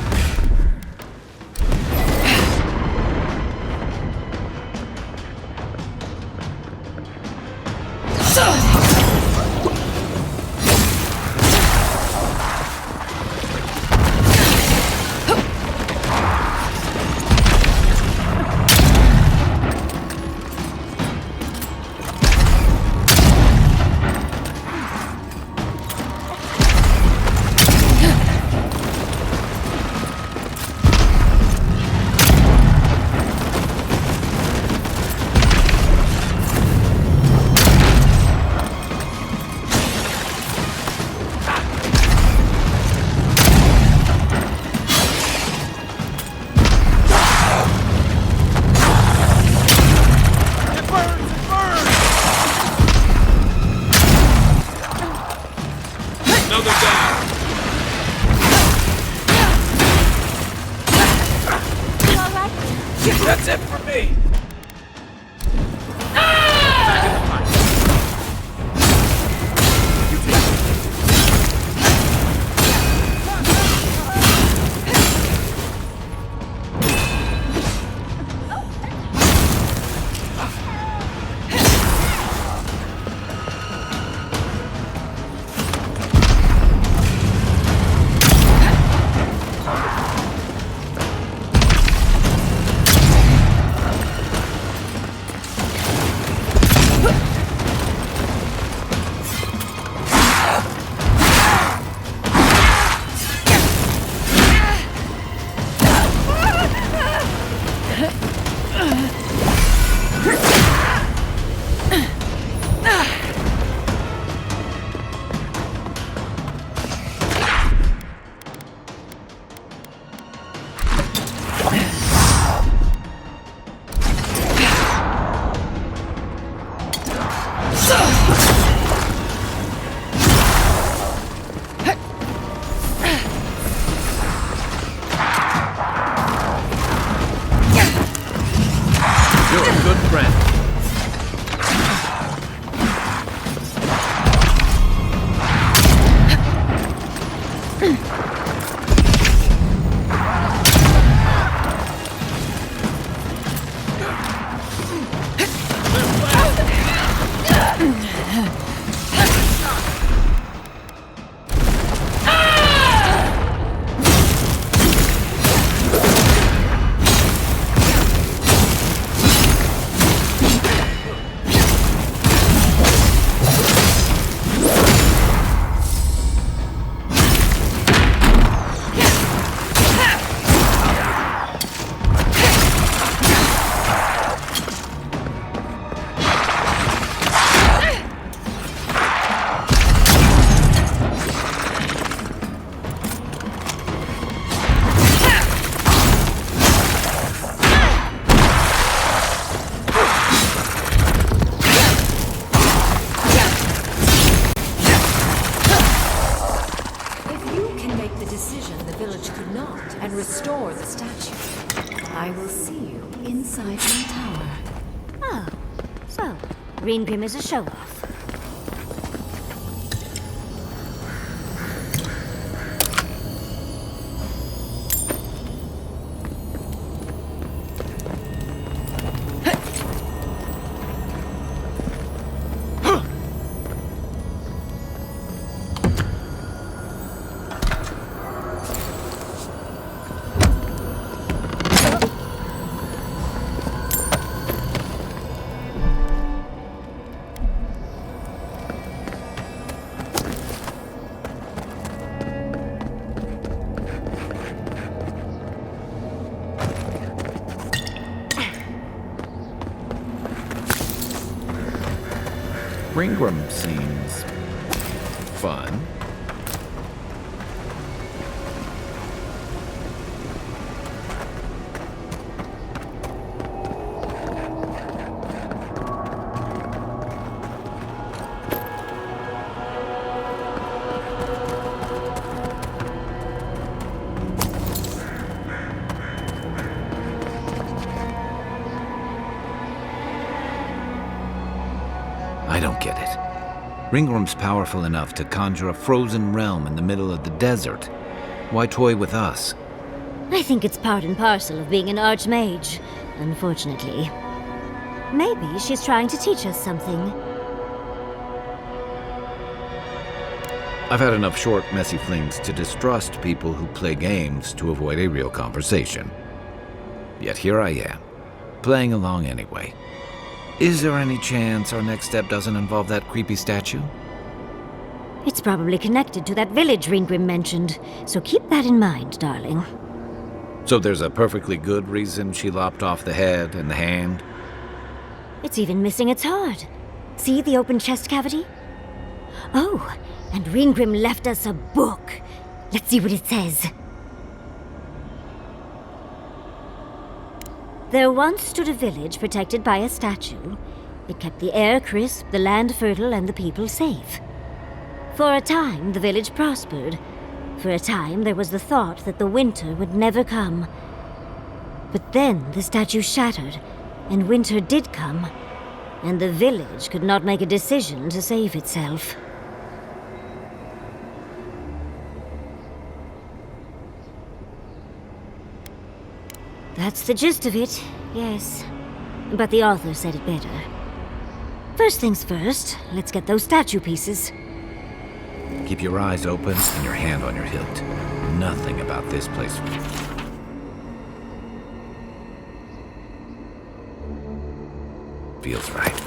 Another down. You all right? That's it for me. You're a good friend. and restore the statue. I will see you inside my tower. Oh, so Greenpim is a show-off. Ringram seems fun. I don't get it. Ringram's powerful enough to conjure a frozen realm in the middle of the desert. Why toy with us? I think it's part and parcel of being an archmage, unfortunately. Maybe she's trying to teach us something. I've had enough short, messy flings to distrust people who play games to avoid a real conversation. Yet here I am, playing along anyway. Is there any chance our next step doesn't involve that creepy statue? It's probably connected to that village Ringrim mentioned, so keep that in mind, darling. So there's a perfectly good reason she lopped off the head and the hand? It's even missing its heart. See the open chest cavity? Oh, and Ringrim left us a book. Let's see what it says. There once stood a village protected by a statue. It kept the air crisp, the land fertile, and the people safe. For a time, the village prospered. For a time, there was the thought that the winter would never come. But then the statue shattered, and winter did come, and the village could not make a decision to save itself. That's the gist of it, yes. But the author said it better. First things first, let's get those statue pieces. Keep your eyes open and your hand on your hilt. Nothing about this place feels right.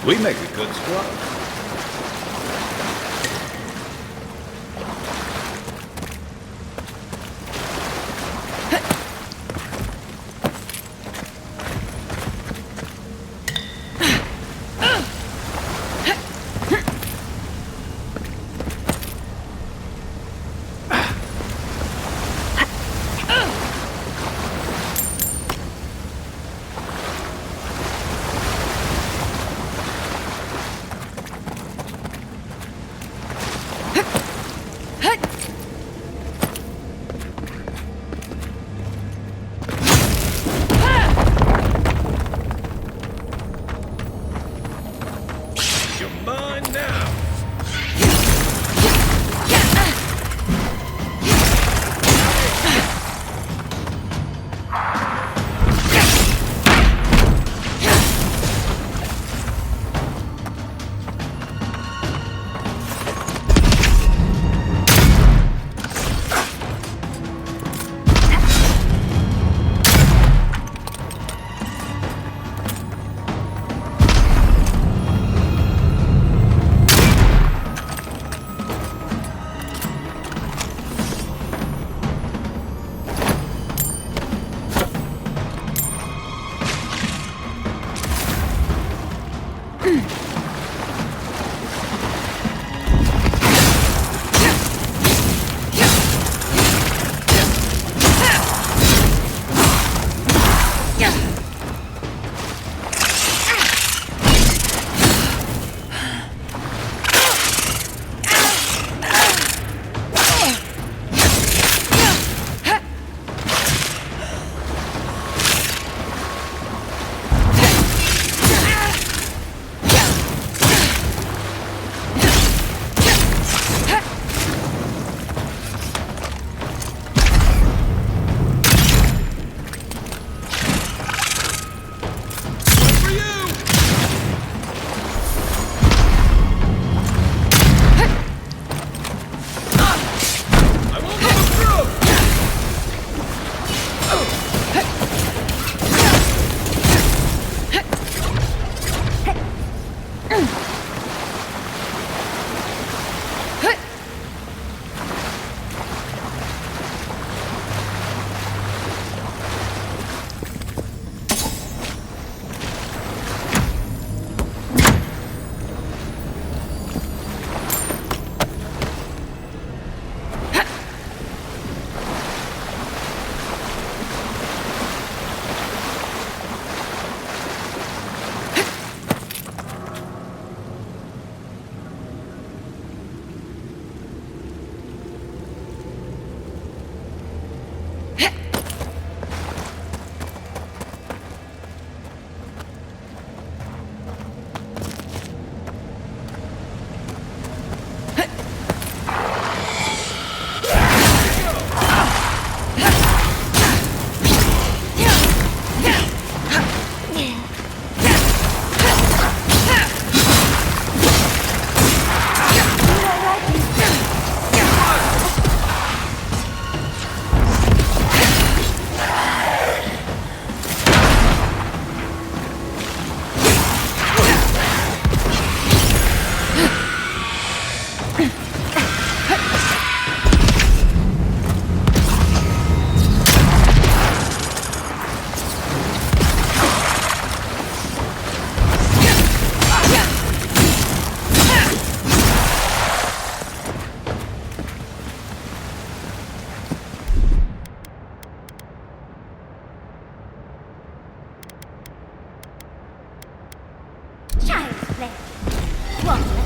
We make a good squad.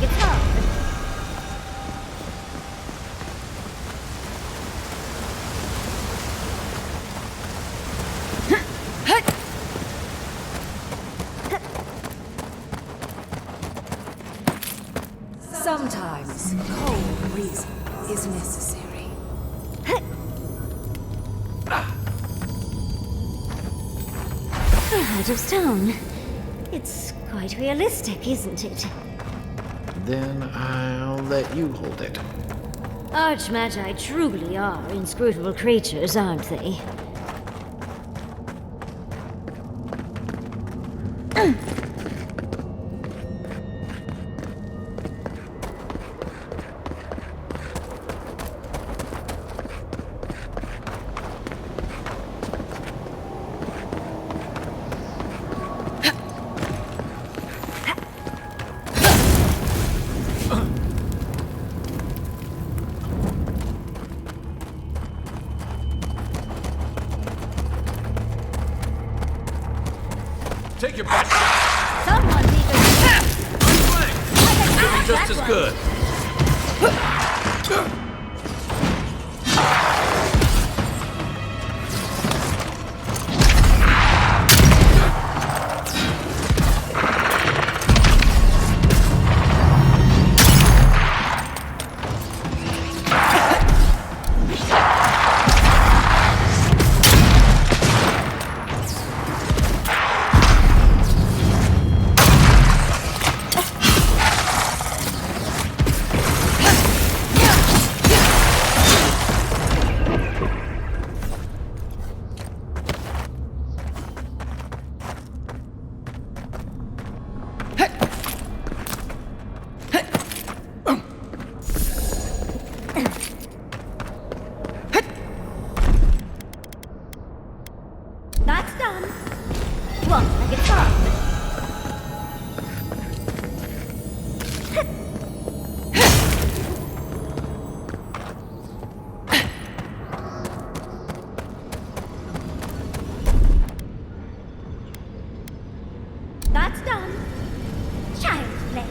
it's hard. Sometimes cold reason is necessary. Out of stone. It's quite realistic, isn't it? Then I'll let you hold it. Archmagi truly are inscrutable creatures, aren't they? Take your best shot. Someone's even... Doing just as good. That's done. Walk like it's hard. That's done. Child's play.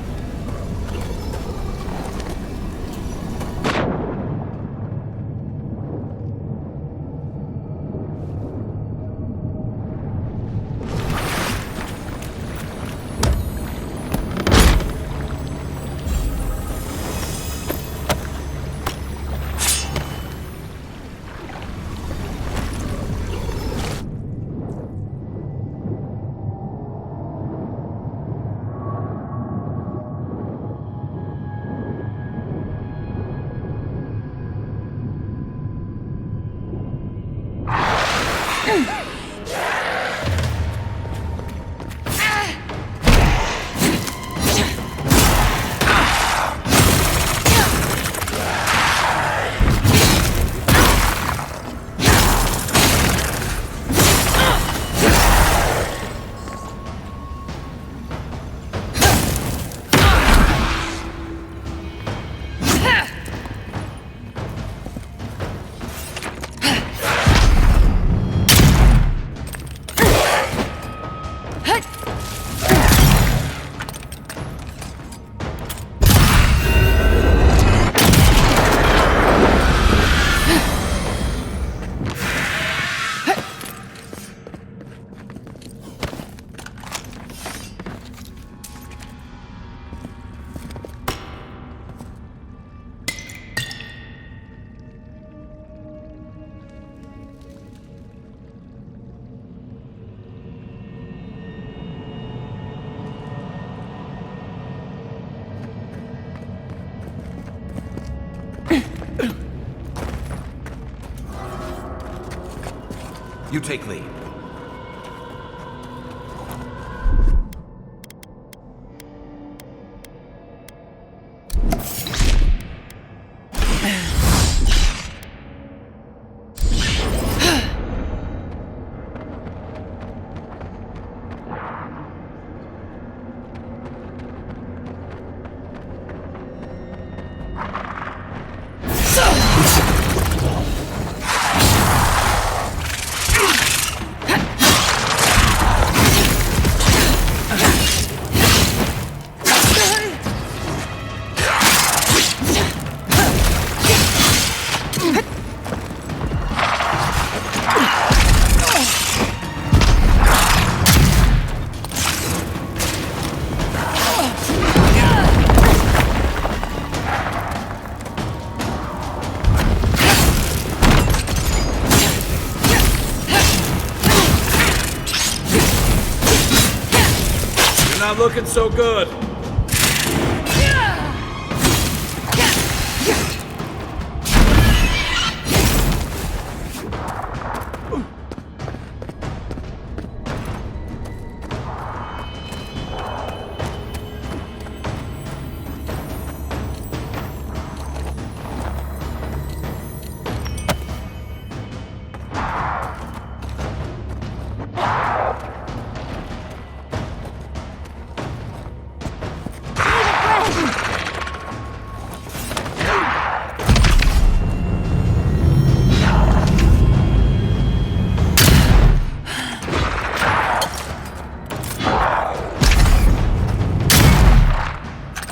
You take lead. Not looking so good.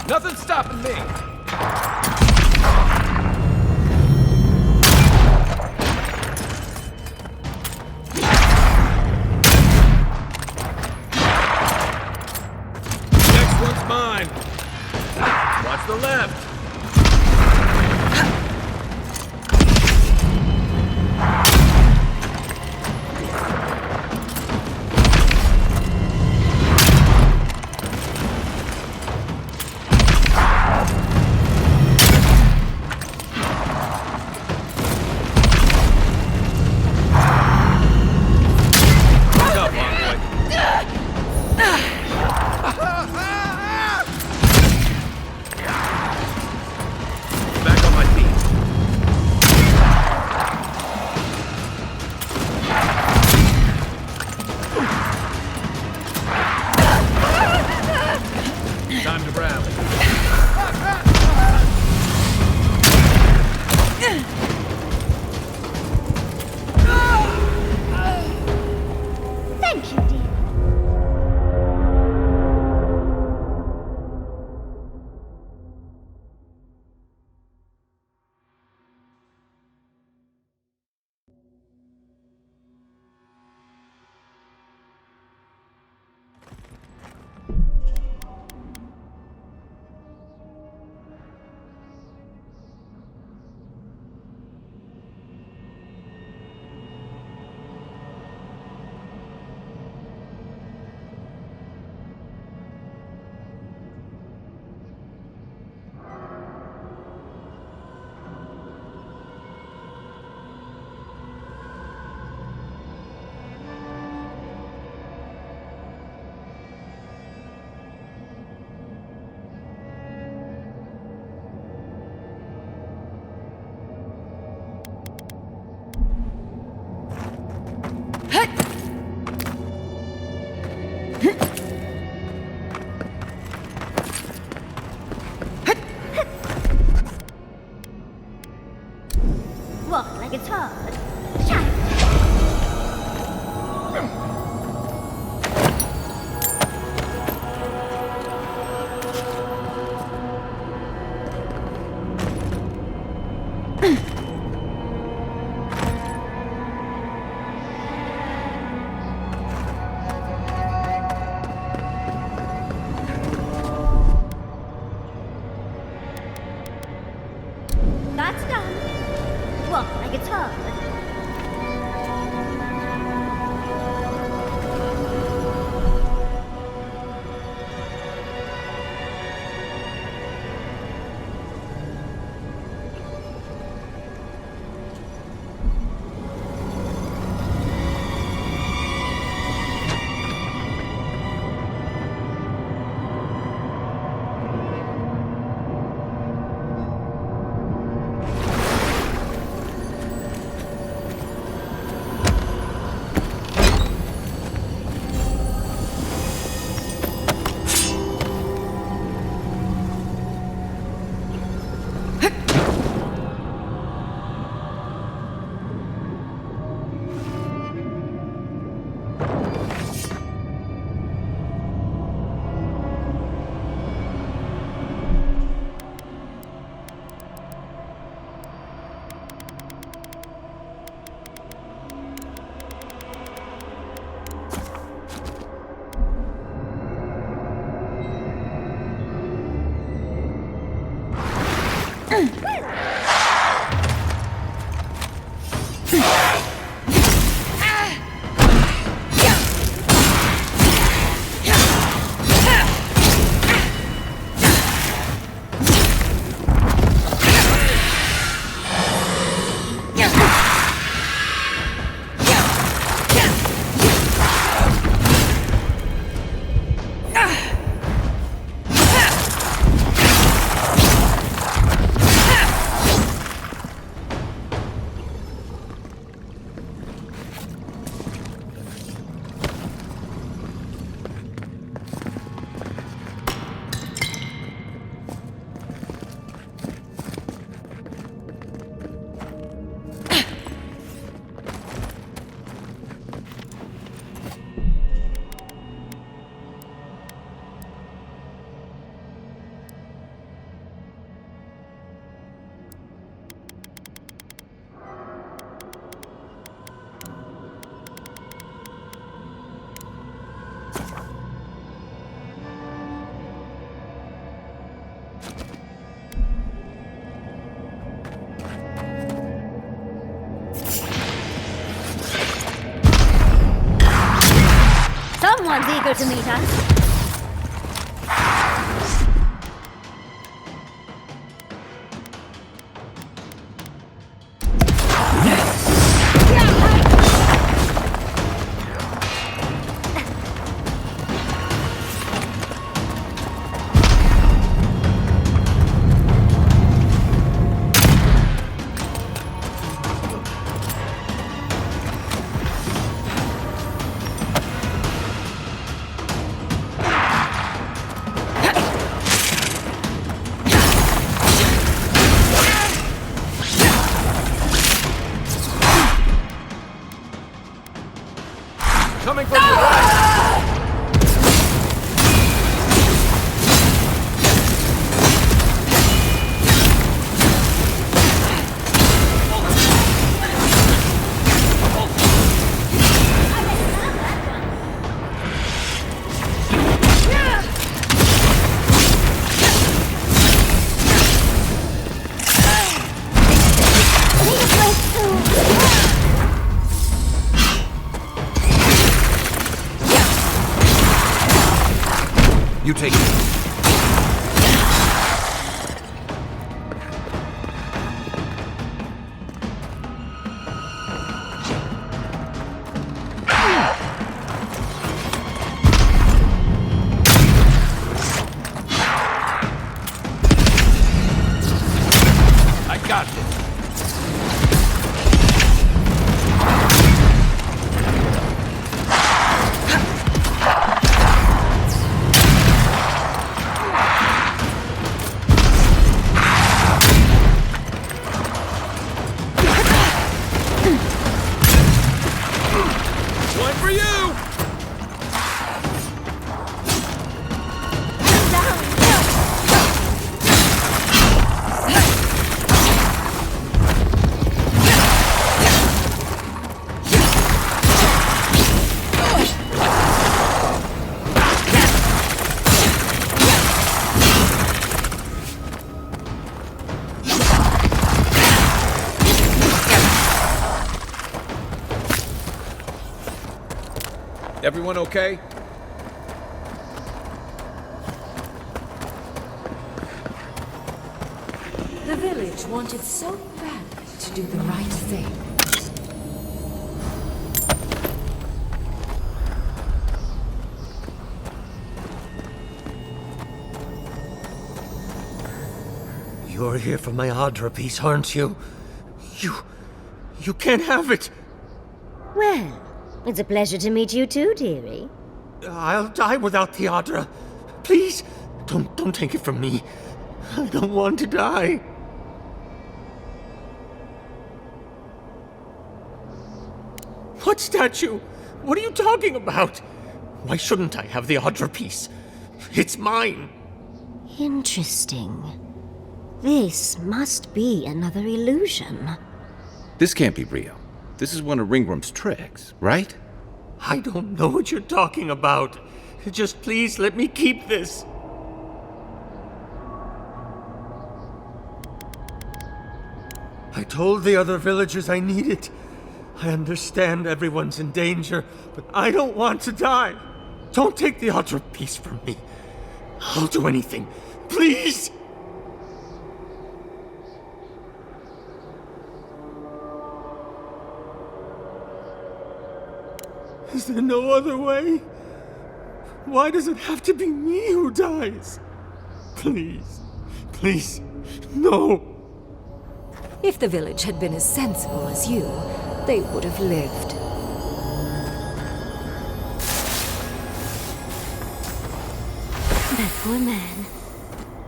Nothing's stopping me! Next one's mine. Watch the left. Back on my feet. Time to rally. Thank you, dear. Walk like it's hard. Shine. That's done. Walk like it's hard. Everyone's eager to meet us. Coming from your right! You take it. I got this. One for you! Everyone okay? The village wanted so badly to do the right thing. You're here for my Adra piece, aren't you? You can't have it! Well, it's a pleasure to meet you too, dearie. I'll die without the Adra. Please, don't take it from me. I don't want to die. What statue? What are you talking about? Why shouldn't I have the Adra piece? It's mine. Interesting. This must be another illusion. This can't be real. This is one of Ringworm's tricks, right? I don't know what you're talking about. Just please let me keep this. I told the other villagers I need it. I understand everyone's in danger, but I don't want to die. Don't take the Adra piece from me. I'll do anything. Please! Is there no other way? Why does it have to be me who dies? Please, please, no. If the village had been as sensible as you, they would have lived. That poor man.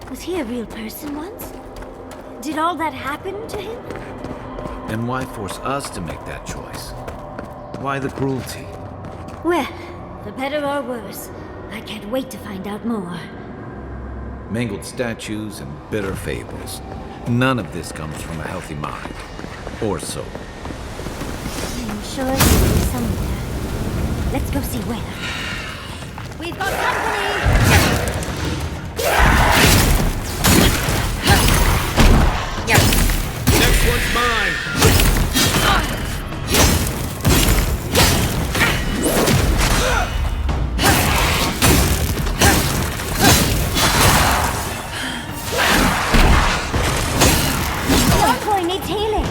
Was he a real person once? Did all that happen to him? And why force us to make that choice? Why the cruelty? Well, for better or worse, I can't wait to find out more. Mangled statues and bitter fables. None of this comes from a healthy mind. Or soul. I'm sure he'll be somewhere. Let's go see where. We've got company! Next one's mine! boy needs healing.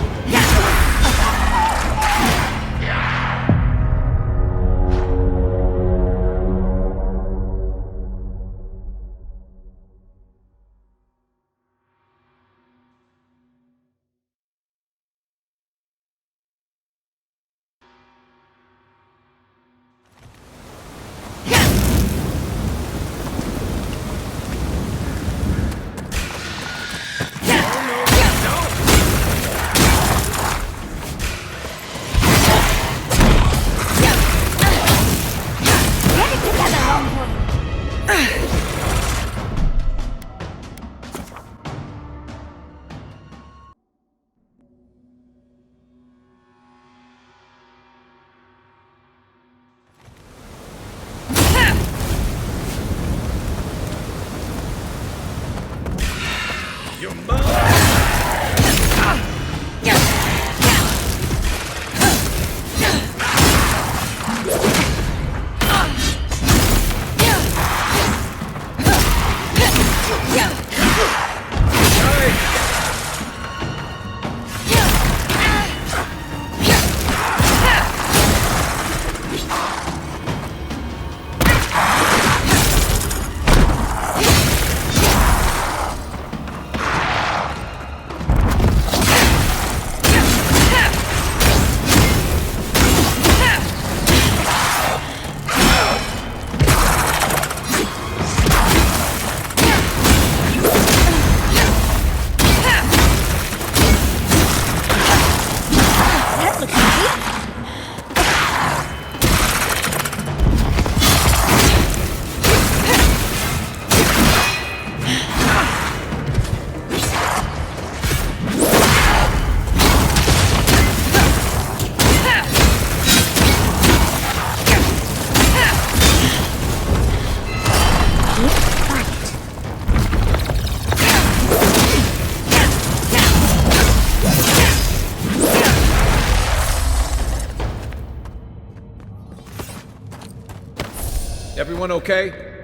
Everyone okay?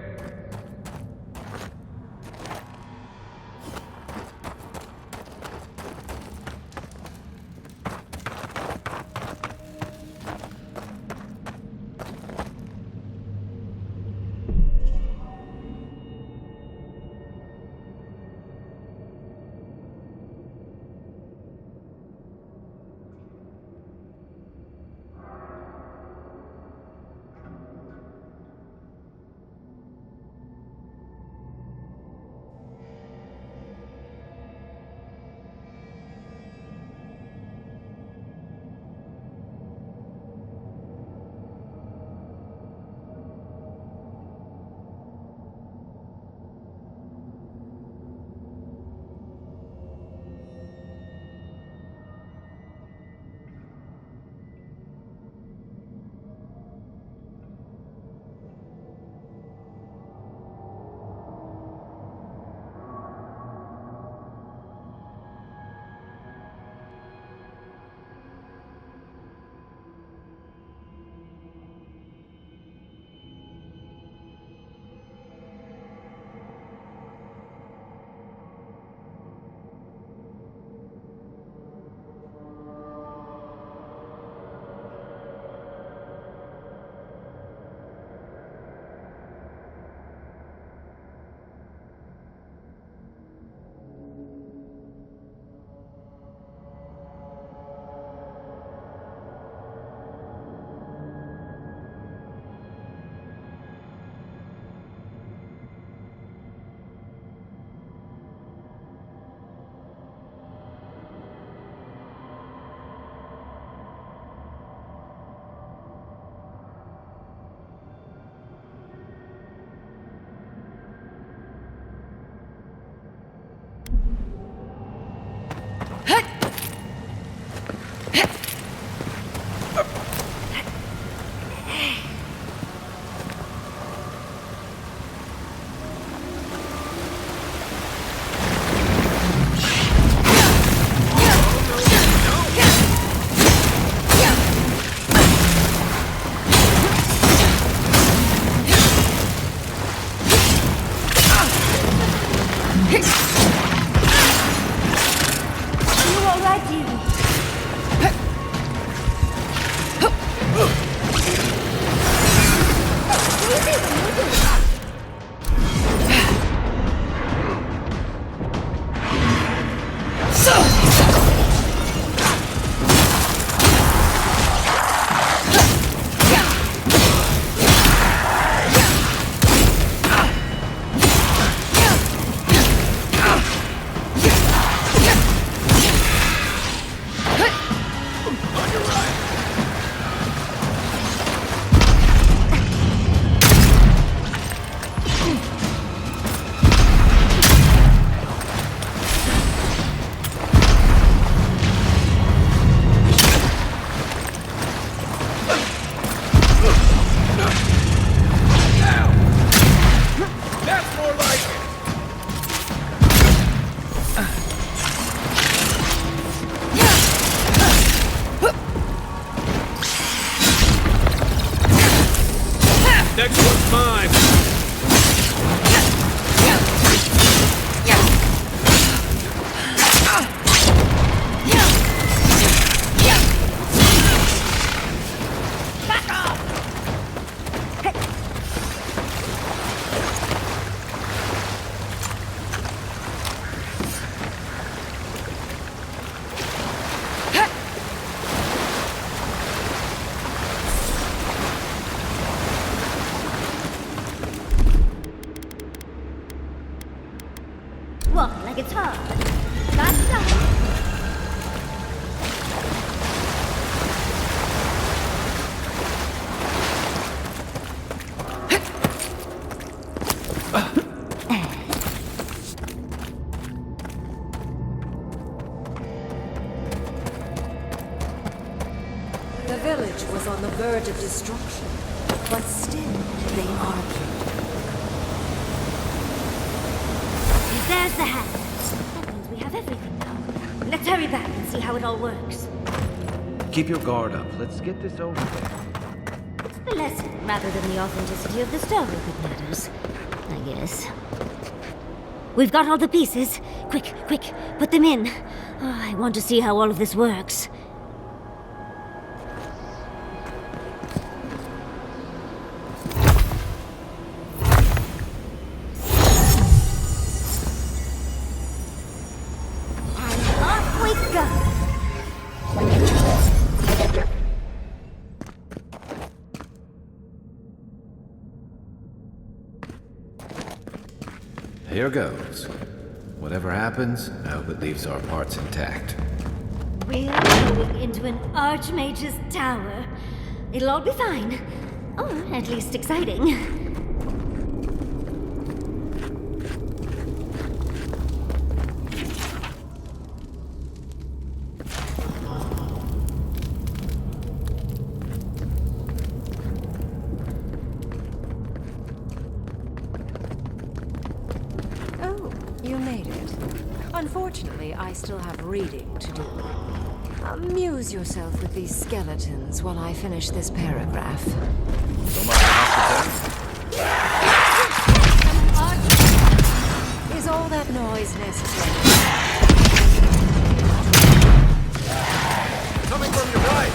The village was on the verge of destruction, but still they argued. There's the hat. That means we have everything now. Let's hurry back and see how it all works. Keep your guard up. Let's get this over with. It's the lesson rather than the authenticity of the story that matters, I guess. We've got all the pieces. Quick, quick, put them in. Oh, I want to see how all of this works. Here goes. Whatever happens, I hope it leaves our parts intact. We're going into an Archmage's tower. It'll all be fine. Or at least exciting. You made it. Unfortunately, I still have reading to do. Amuse yourself with these skeletons while I finish this paragraph. Is all that noise necessary? Coming from your right!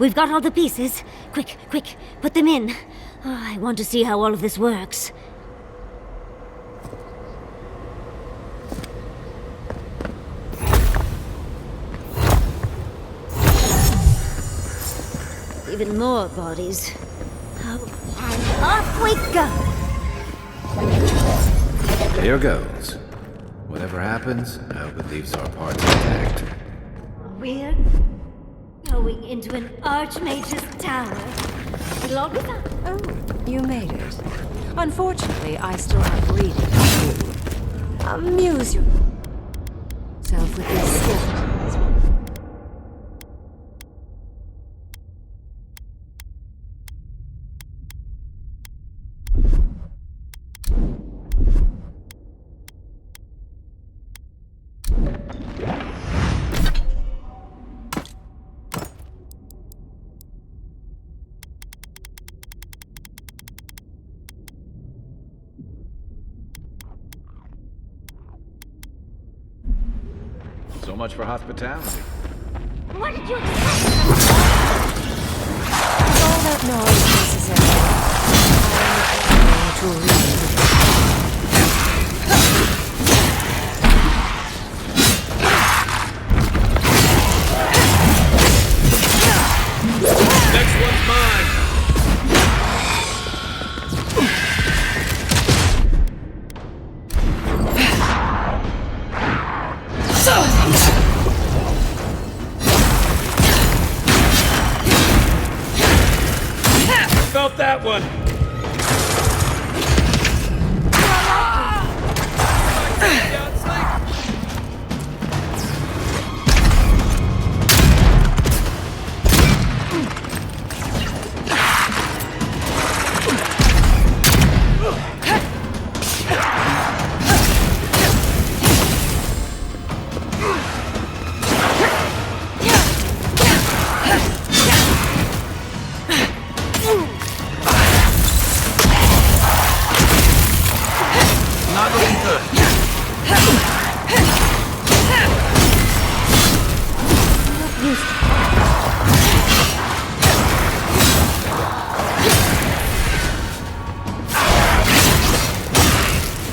We've got all the pieces. Quick, quick, put them in. Oh, I want to see how all of this works. Even more bodies. Oh, and off we go! Here goes. Whatever happens, I hope it leaves our parts intact. We're going into an Archmage's tower. It'll all be fine. Oh, you made it. Unfortunately, I still have reading to do. Amuse yourself with these skeletons. So much for hospitality. What did you expect? All that noise necessary. To read. Next one's mine. Felt that one.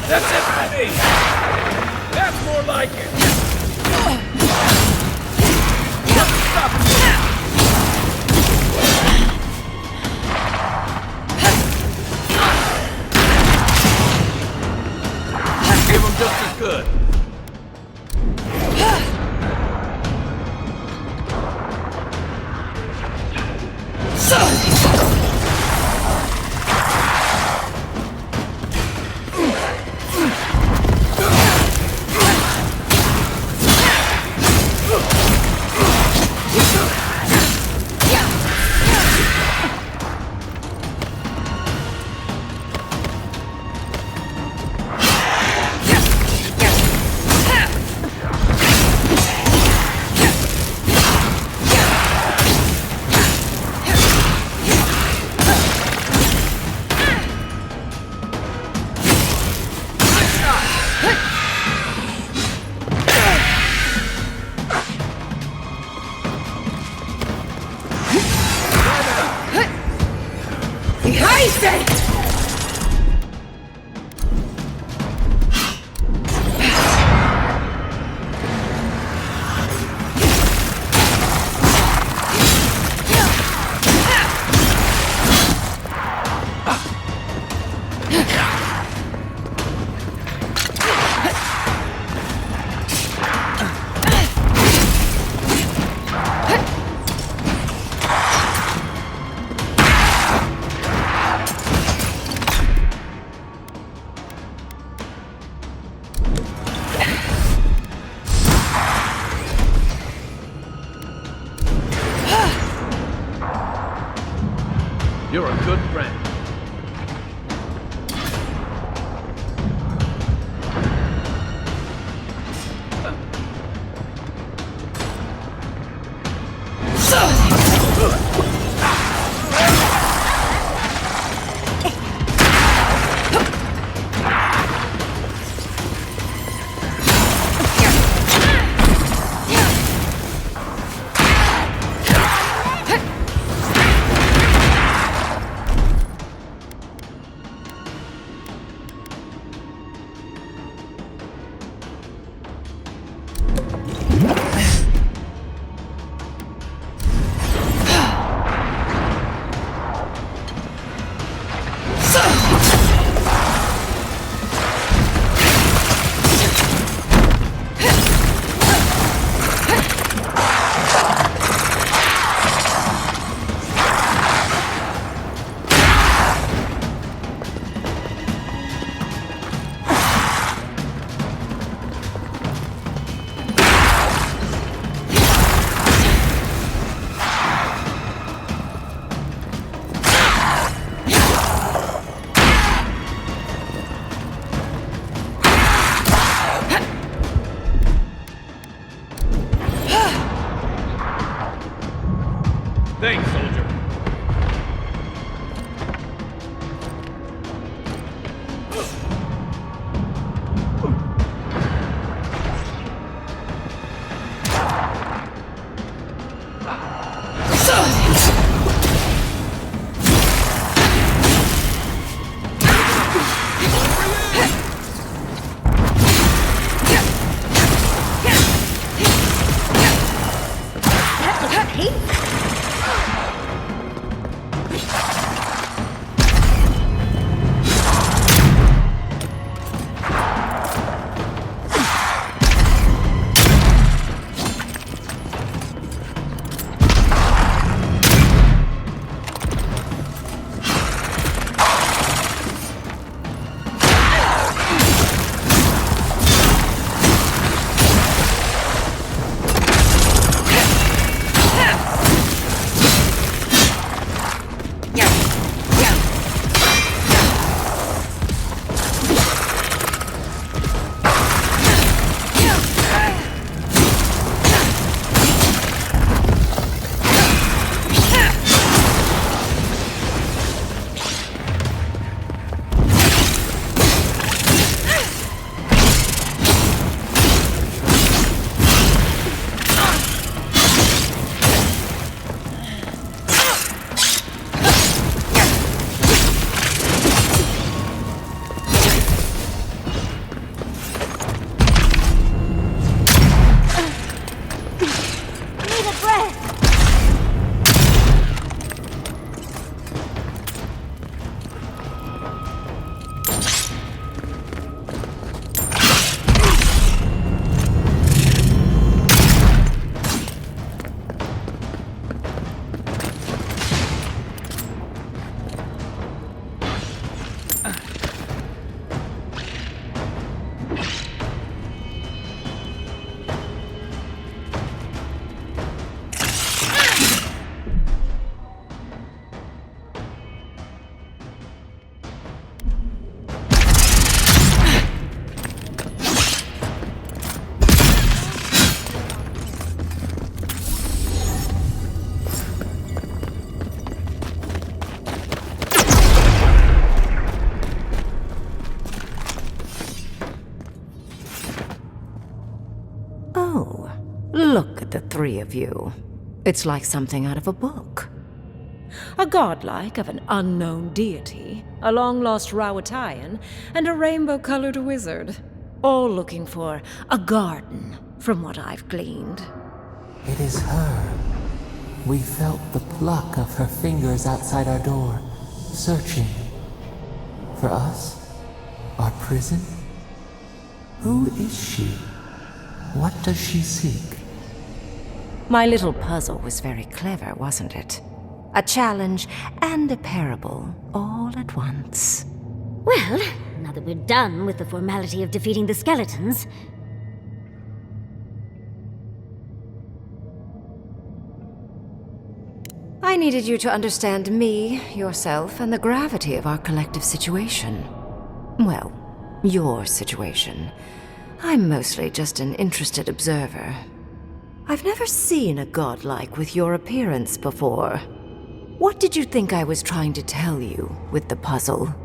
That's it for me! That's more like it! Give him just as good. You're a good friend. Thanks, soldier. Oh, look at the three of you. It's like something out of a book. A godlike of an unknown deity, a long-lost Rawatayan, and a rainbow-colored wizard. All looking for a garden, from what I've gleaned. It is her. We felt the pluck of her fingers outside our door, searching. For us? Our prison? Who is she? What does she seek? My little puzzle was very clever, wasn't it? A challenge and a parable, all at once. Well, now that we're done with the formality of defeating the skeletons... I needed you to understand me, yourself, and the gravity of our collective situation. Well, your situation. I'm mostly just an interested observer. I've never seen a godlike with your appearance before. What did you think I was trying to tell you with the puzzle?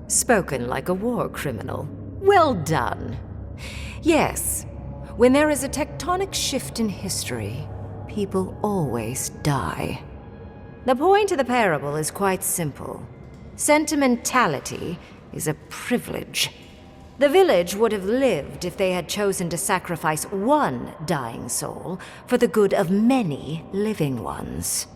Spoken like a war criminal. Well done. Yes, when there is a tectonic shift in history, people always die. The point of the parable is quite simple. Sentimentality is a privilege. The village would have lived if they had chosen to sacrifice one dying soul for the good of many living ones.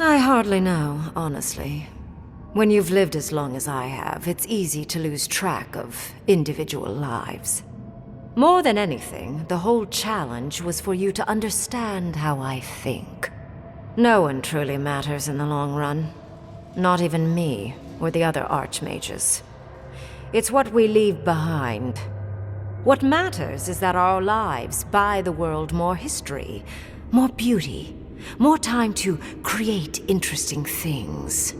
I hardly know, honestly. When you've lived as long as I have, it's easy to lose track of individual lives. More than anything, the whole challenge was for you to understand how I think. No one truly matters in the long run. Not even me, or the other archmages. It's what we leave behind. What matters is that our lives buy the world more history, more beauty, more time to create interesting things.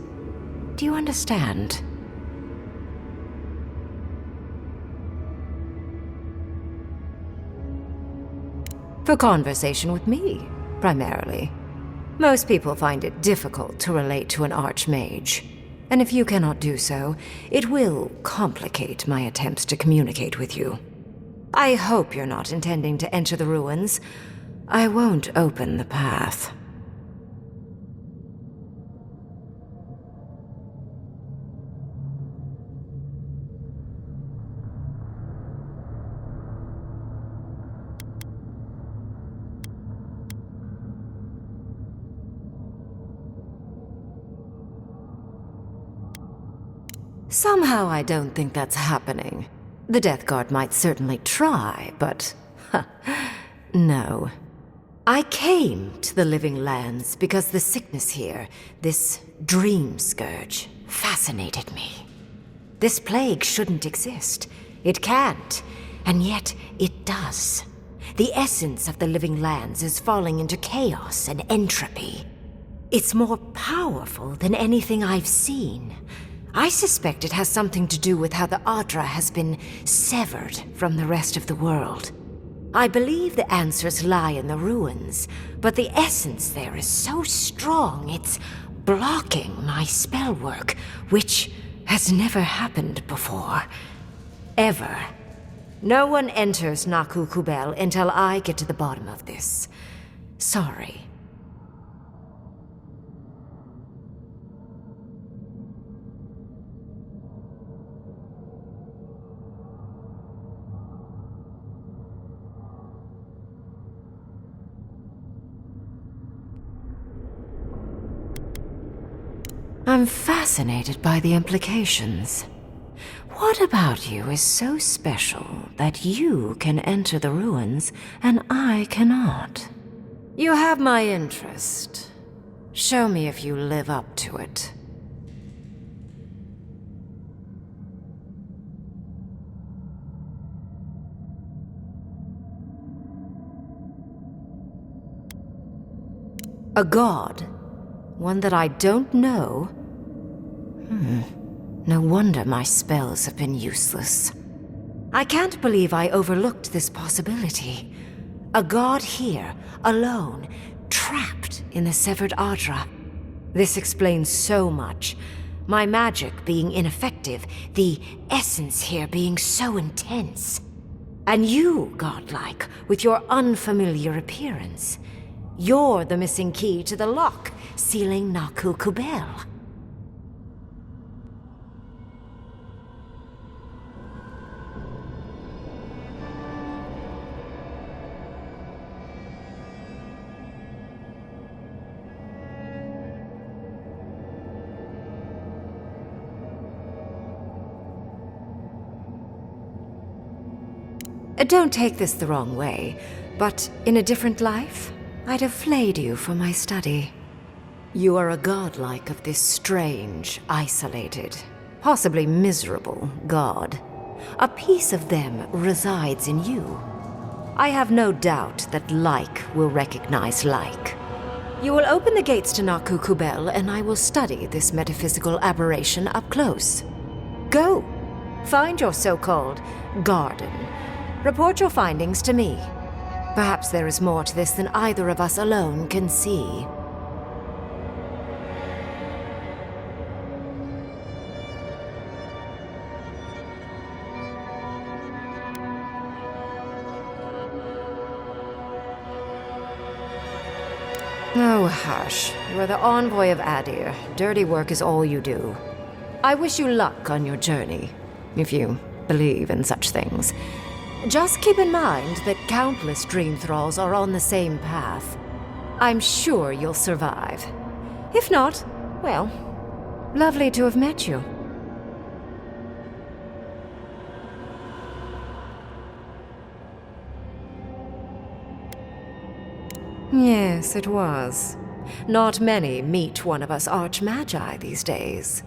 Do you understand? For conversation with me, primarily. Most people find it difficult to relate to an archmage. And if you cannot do so, it will complicate my attempts to communicate with you. I hope you're not intending to enter the ruins. I won't open the path. Somehow I don't think that's happening. The Death Guard might certainly try, but... no. I came to the Living Lands because the sickness here, this dream scourge, fascinated me. This plague shouldn't exist. It can't, and yet it does. The essence of the Living Lands is falling into chaos and entropy. It's more powerful than anything I've seen. I suspect it has something to do with how the Adra has been severed from the rest of the world. I believe the answers lie in the ruins, but the essence there is so strong it's blocking my spell work, which has never happened before. Ever. No one enters Naku Kubel until I get to the bottom of this. Sorry. I'm fascinated by the implications. What about you is so special that you can enter the ruins and I cannot? You have my interest. Show me if you live up to it. A god? One that I don't know? No wonder my spells have been useless. I can't believe I overlooked this possibility. A god here, alone, trapped in the severed Adra. This explains so much. My magic being ineffective, the essence here being so intense. And you, godlike, with your unfamiliar appearance. You're the missing key to the lock, sealing Naku Kubel. Don't take this the wrong way, but in a different life, I'd have flayed you for my study. You are a godlike of this strange, isolated, possibly miserable god. A piece of them resides in you. I have no doubt that like will recognize like. You will open the gates to Naku Kubel, and I will study this metaphysical aberration up close. Go. Find your so-called garden. Report your findings to me. Perhaps there is more to this than either of us alone can see. Oh, hush. You are the envoy of Adir. Dirty work is all you do. I wish you luck on your journey, if you believe in such things. Just keep in mind that countless dream thralls are on the same path. I'm sure you'll survive. If not, well, lovely to have met you. Yes, it was. Not many meet one of us arch-magi these days.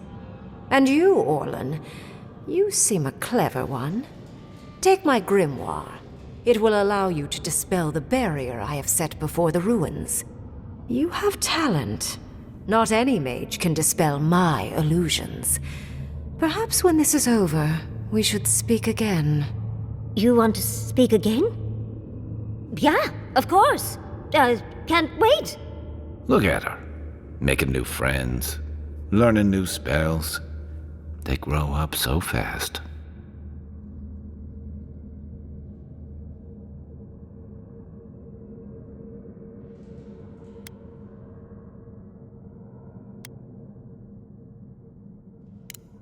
And you, Orlan, you seem a clever one. Take my grimoire. It will allow you to dispel the barrier I have set before the ruins. You have talent. Not any mage can dispel my illusions. Perhaps when this is over, we should speak again. You want to speak again? Yeah, of course. Can't wait. Look at her. Making new friends, learning new spells. They grow up so fast.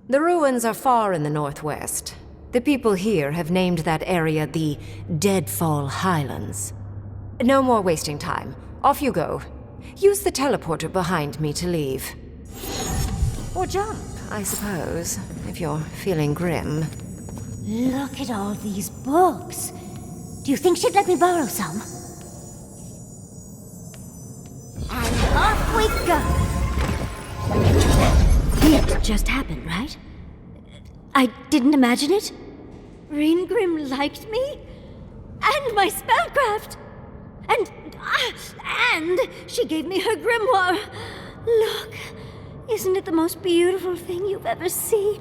The ruins are far in the northwest. The people here have named that area the Deadfall Highlands. No more wasting time. Off you go. Use the teleporter behind me to leave. Or jump, I suppose, if you're feeling grim. Look at all these books. Do you think she'd let me borrow some? And off we go! It just happened, right? I didn't imagine it. Ringrim liked me? And my spellcraft! And she gave me her grimoire. Look, isn't it the most beautiful thing you've ever seen?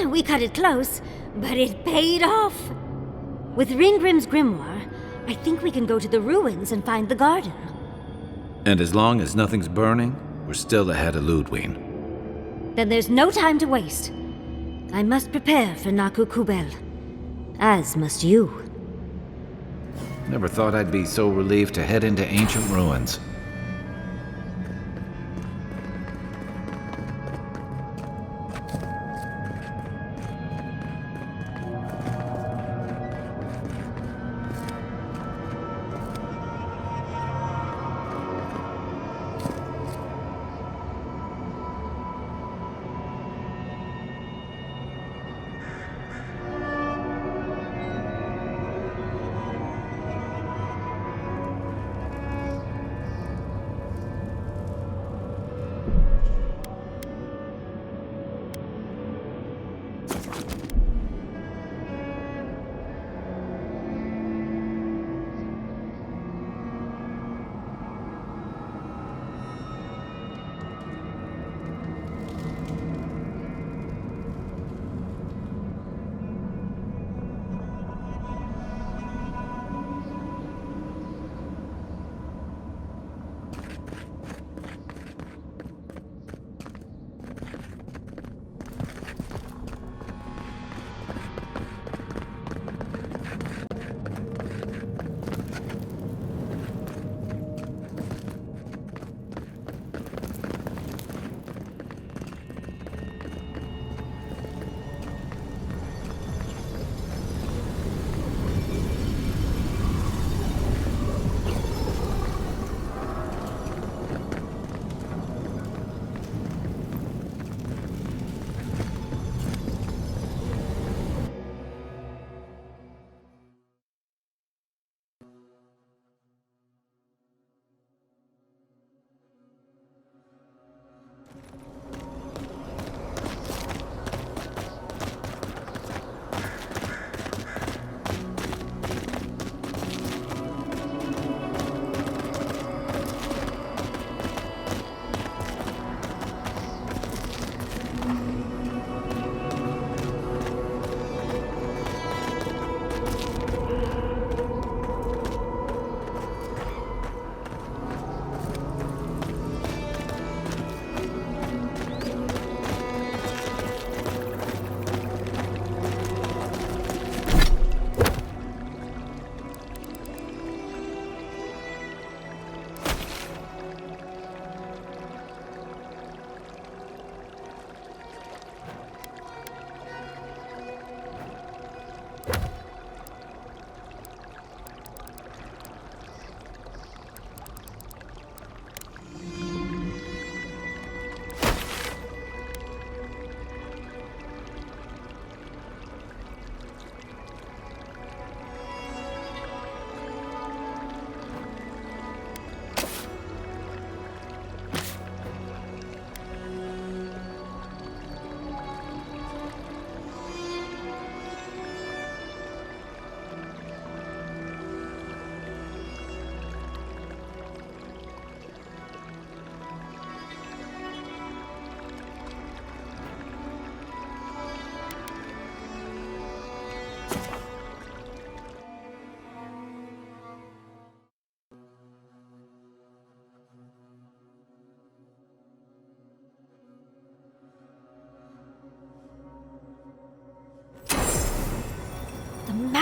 We cut it close, but it paid off. With Ringgrim's grimoire, I think we can go to the ruins and find the garden. And as long as nothing's burning, we're still ahead of Ludwig. Then there's no time to waste. I must prepare for Naku Kubel. As must you. Never thought I'd be so relieved to head into ancient ruins.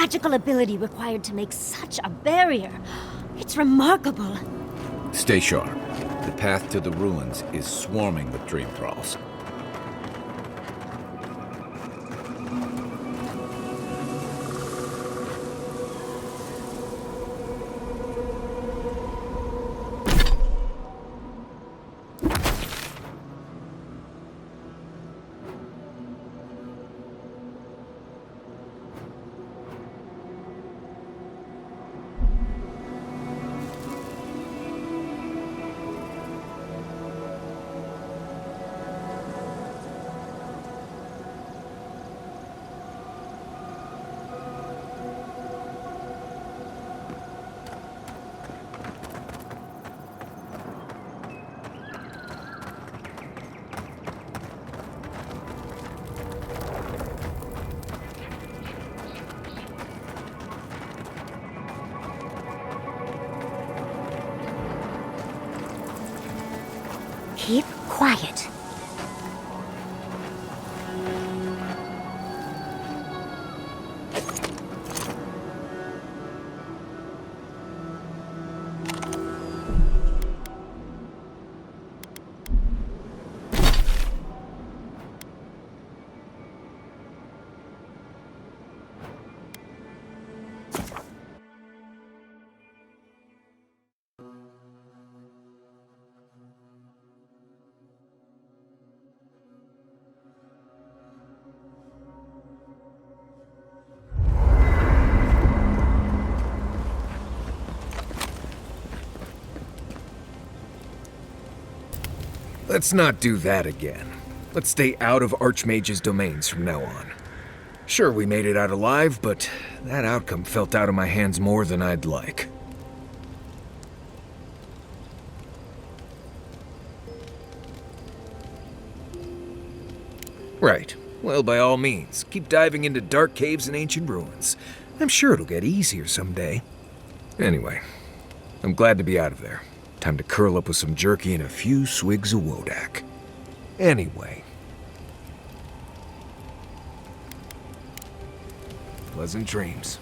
magical ability required to make such a barrier. It's remarkable. Stay sharp. The path to the ruins is swarming with dream thralls. Keep quiet. Let's not do that again. Let's stay out of Archmage's domains from now on. Sure, we made it out alive, but that outcome felt out of my hands more than I'd like. Right. Well, by all means, keep diving into dark caves and ancient ruins. I'm sure it'll get easier someday. Anyway, I'm glad to be out of there. Time to curl up with some jerky and a few swigs of Wodak. Anyway. Pleasant dreams.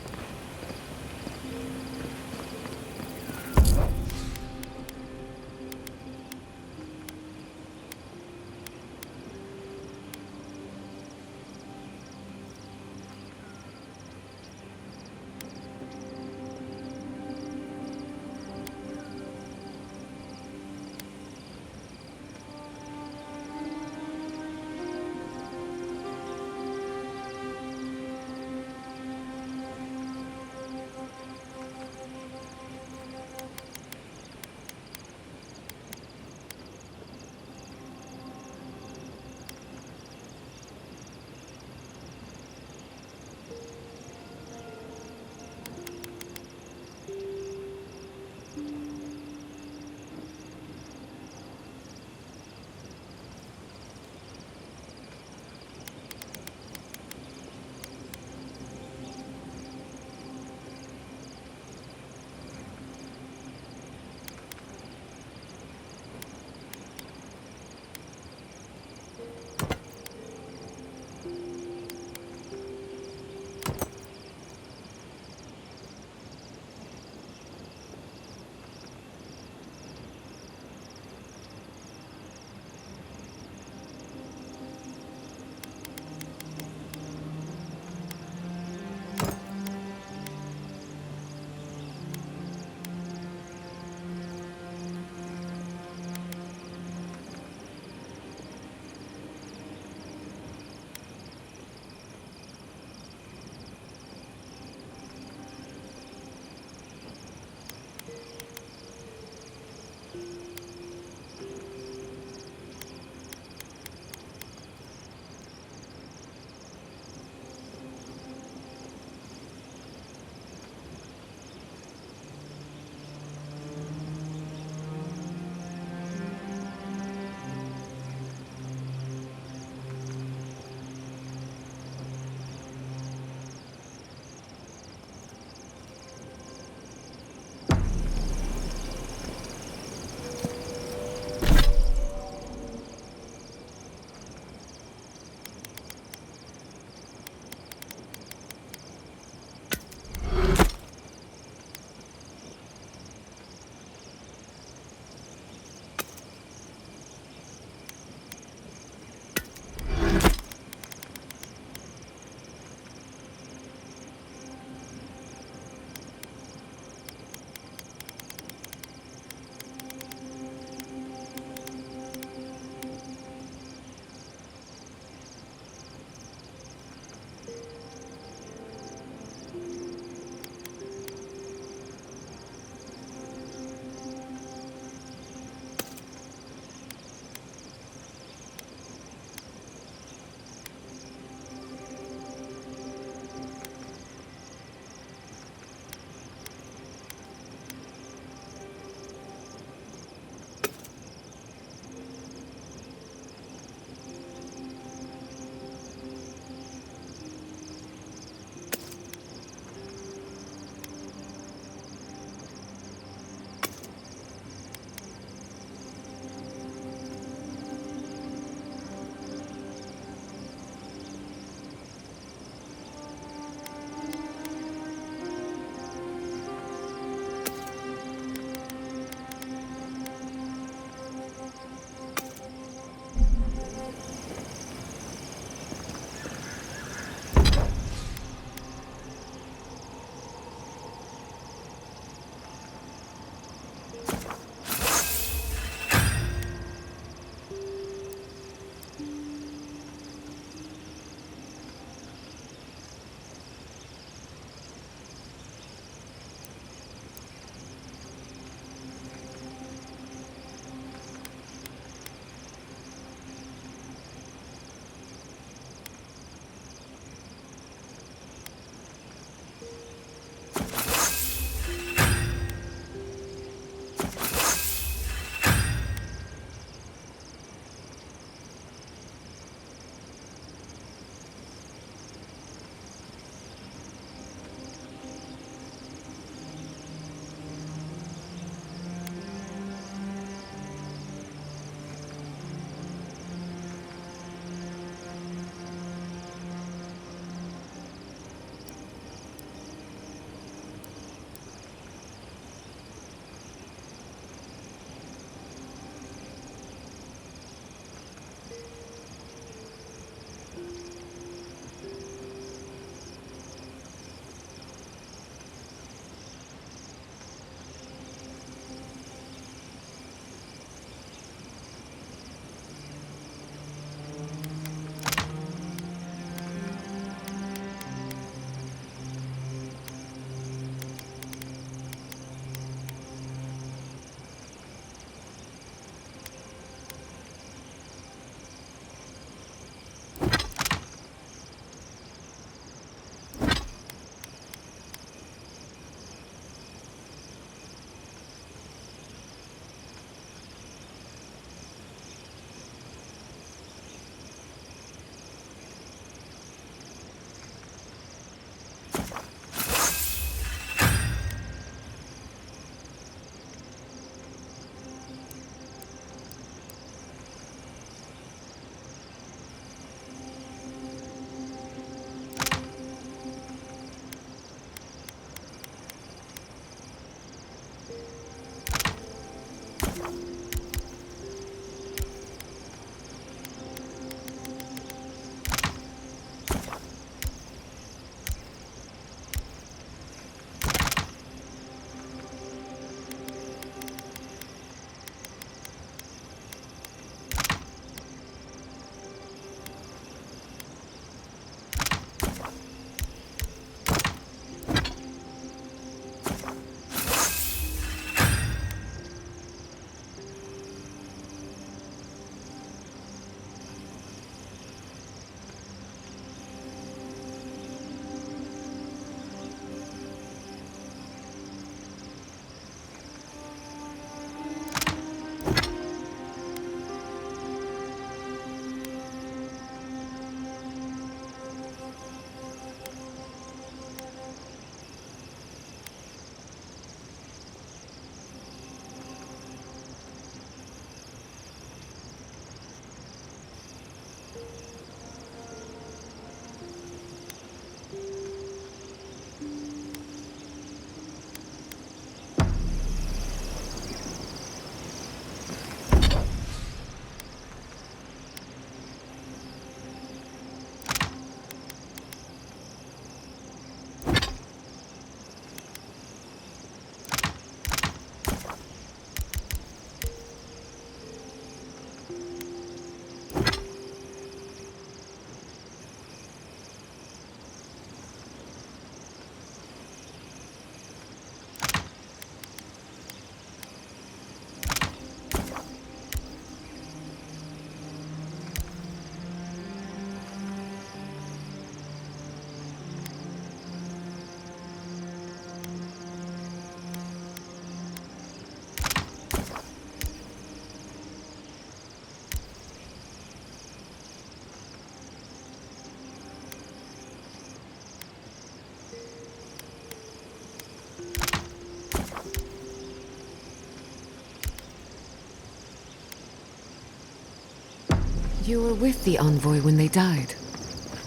You were with the envoy when they died.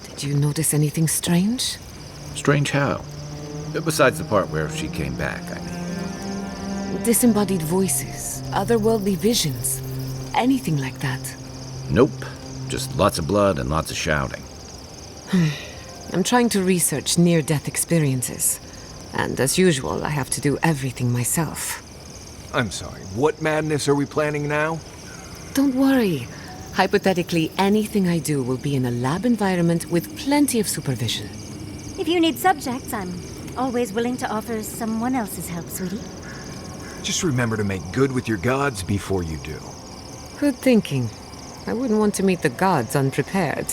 Did you notice anything strange? Strange how? Besides the part where she came back, I mean. Disembodied voices, otherworldly visions, anything like that. Nope. Just lots of blood and lots of shouting. I'm trying to research near-death experiences. And as usual, I have to do everything myself. I'm sorry, what madness are we planning now? Don't worry. Hypothetically, anything I do will be in a lab environment with plenty of supervision. If you need subjects, I'm always willing to offer someone else's help, sweetie. Just remember to make good with your gods before you do. Good thinking. I wouldn't want to meet the gods unprepared.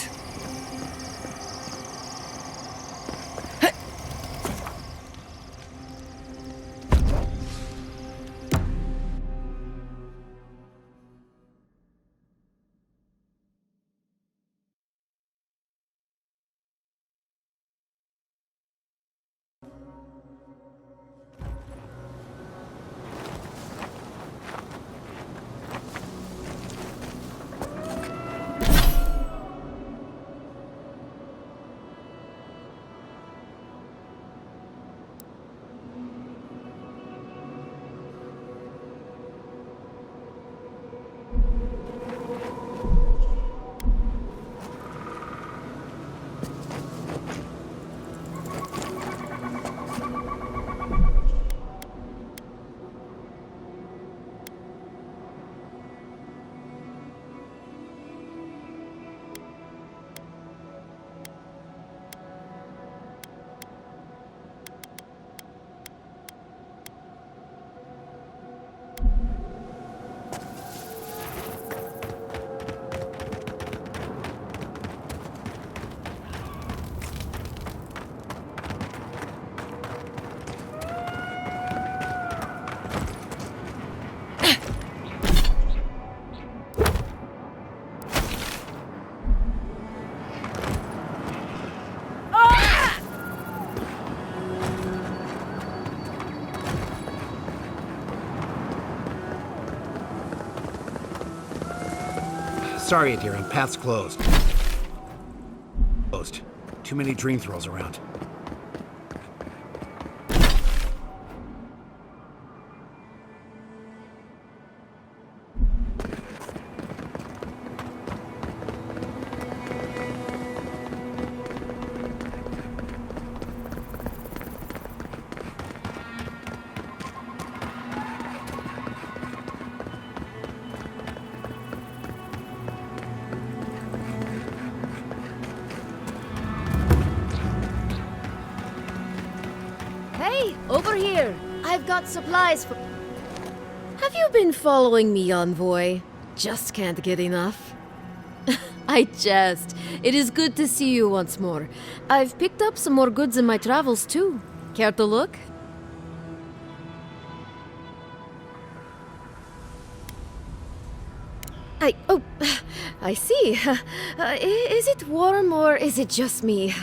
Sorry, Adira, path's closed. Closed. Too many dream thrills around. Hey, over here. I've got supplies for... Have you been following me, Envoy? Just can't get enough. I jest. It is good to see you once more. I've picked up some more goods in my travels, too. Care to look? I see. Is it warm or is it just me?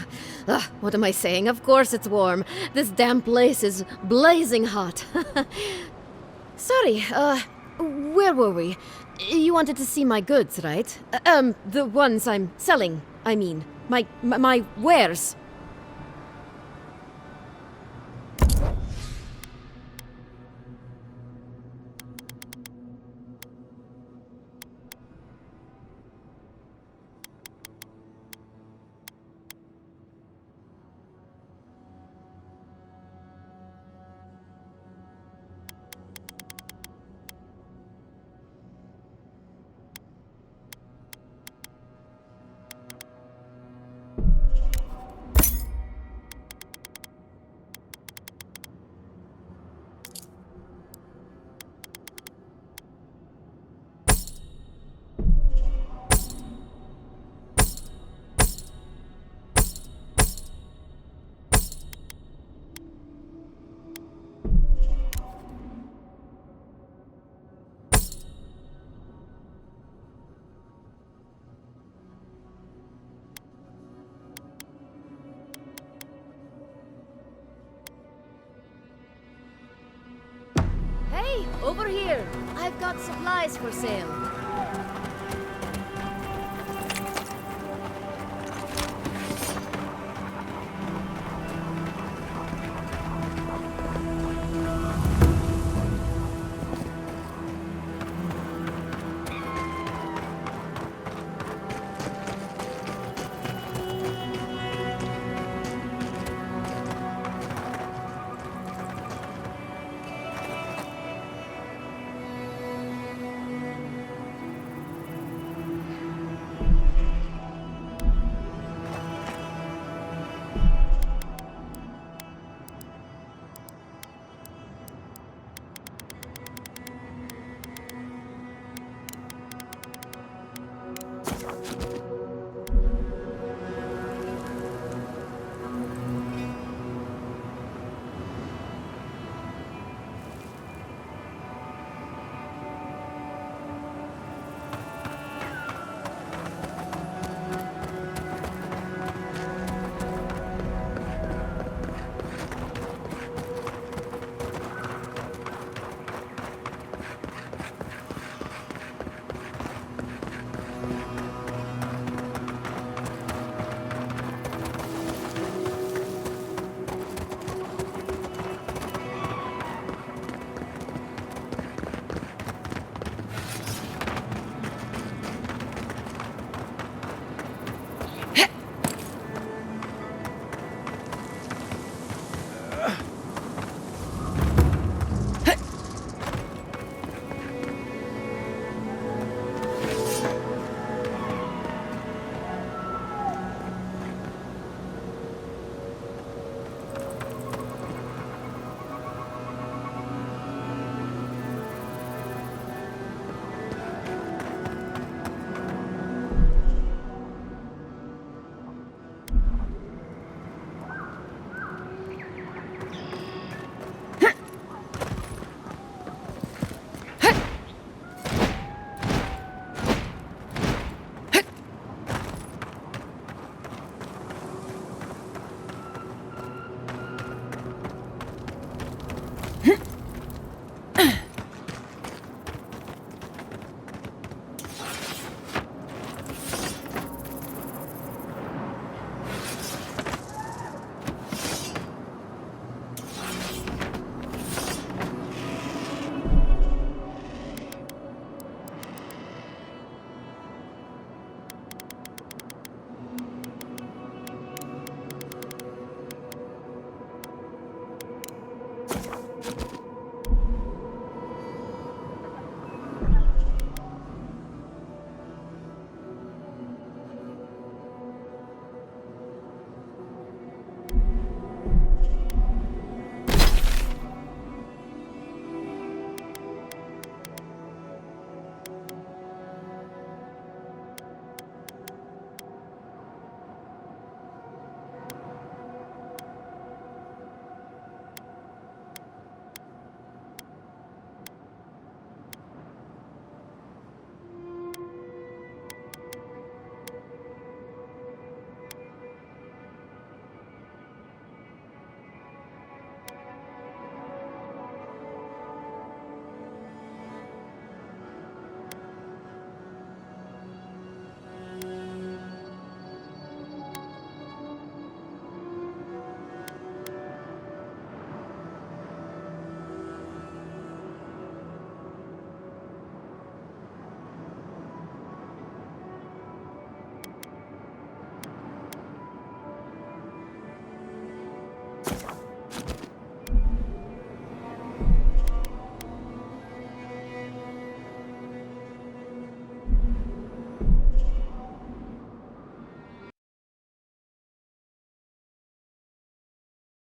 What am I saying? Of course it's warm. This damn place is blazing hot. Sorry, where were we? You wanted to see my goods, right? The ones I'm selling, I mean. My wares. Hey, over here. I've got supplies for sale.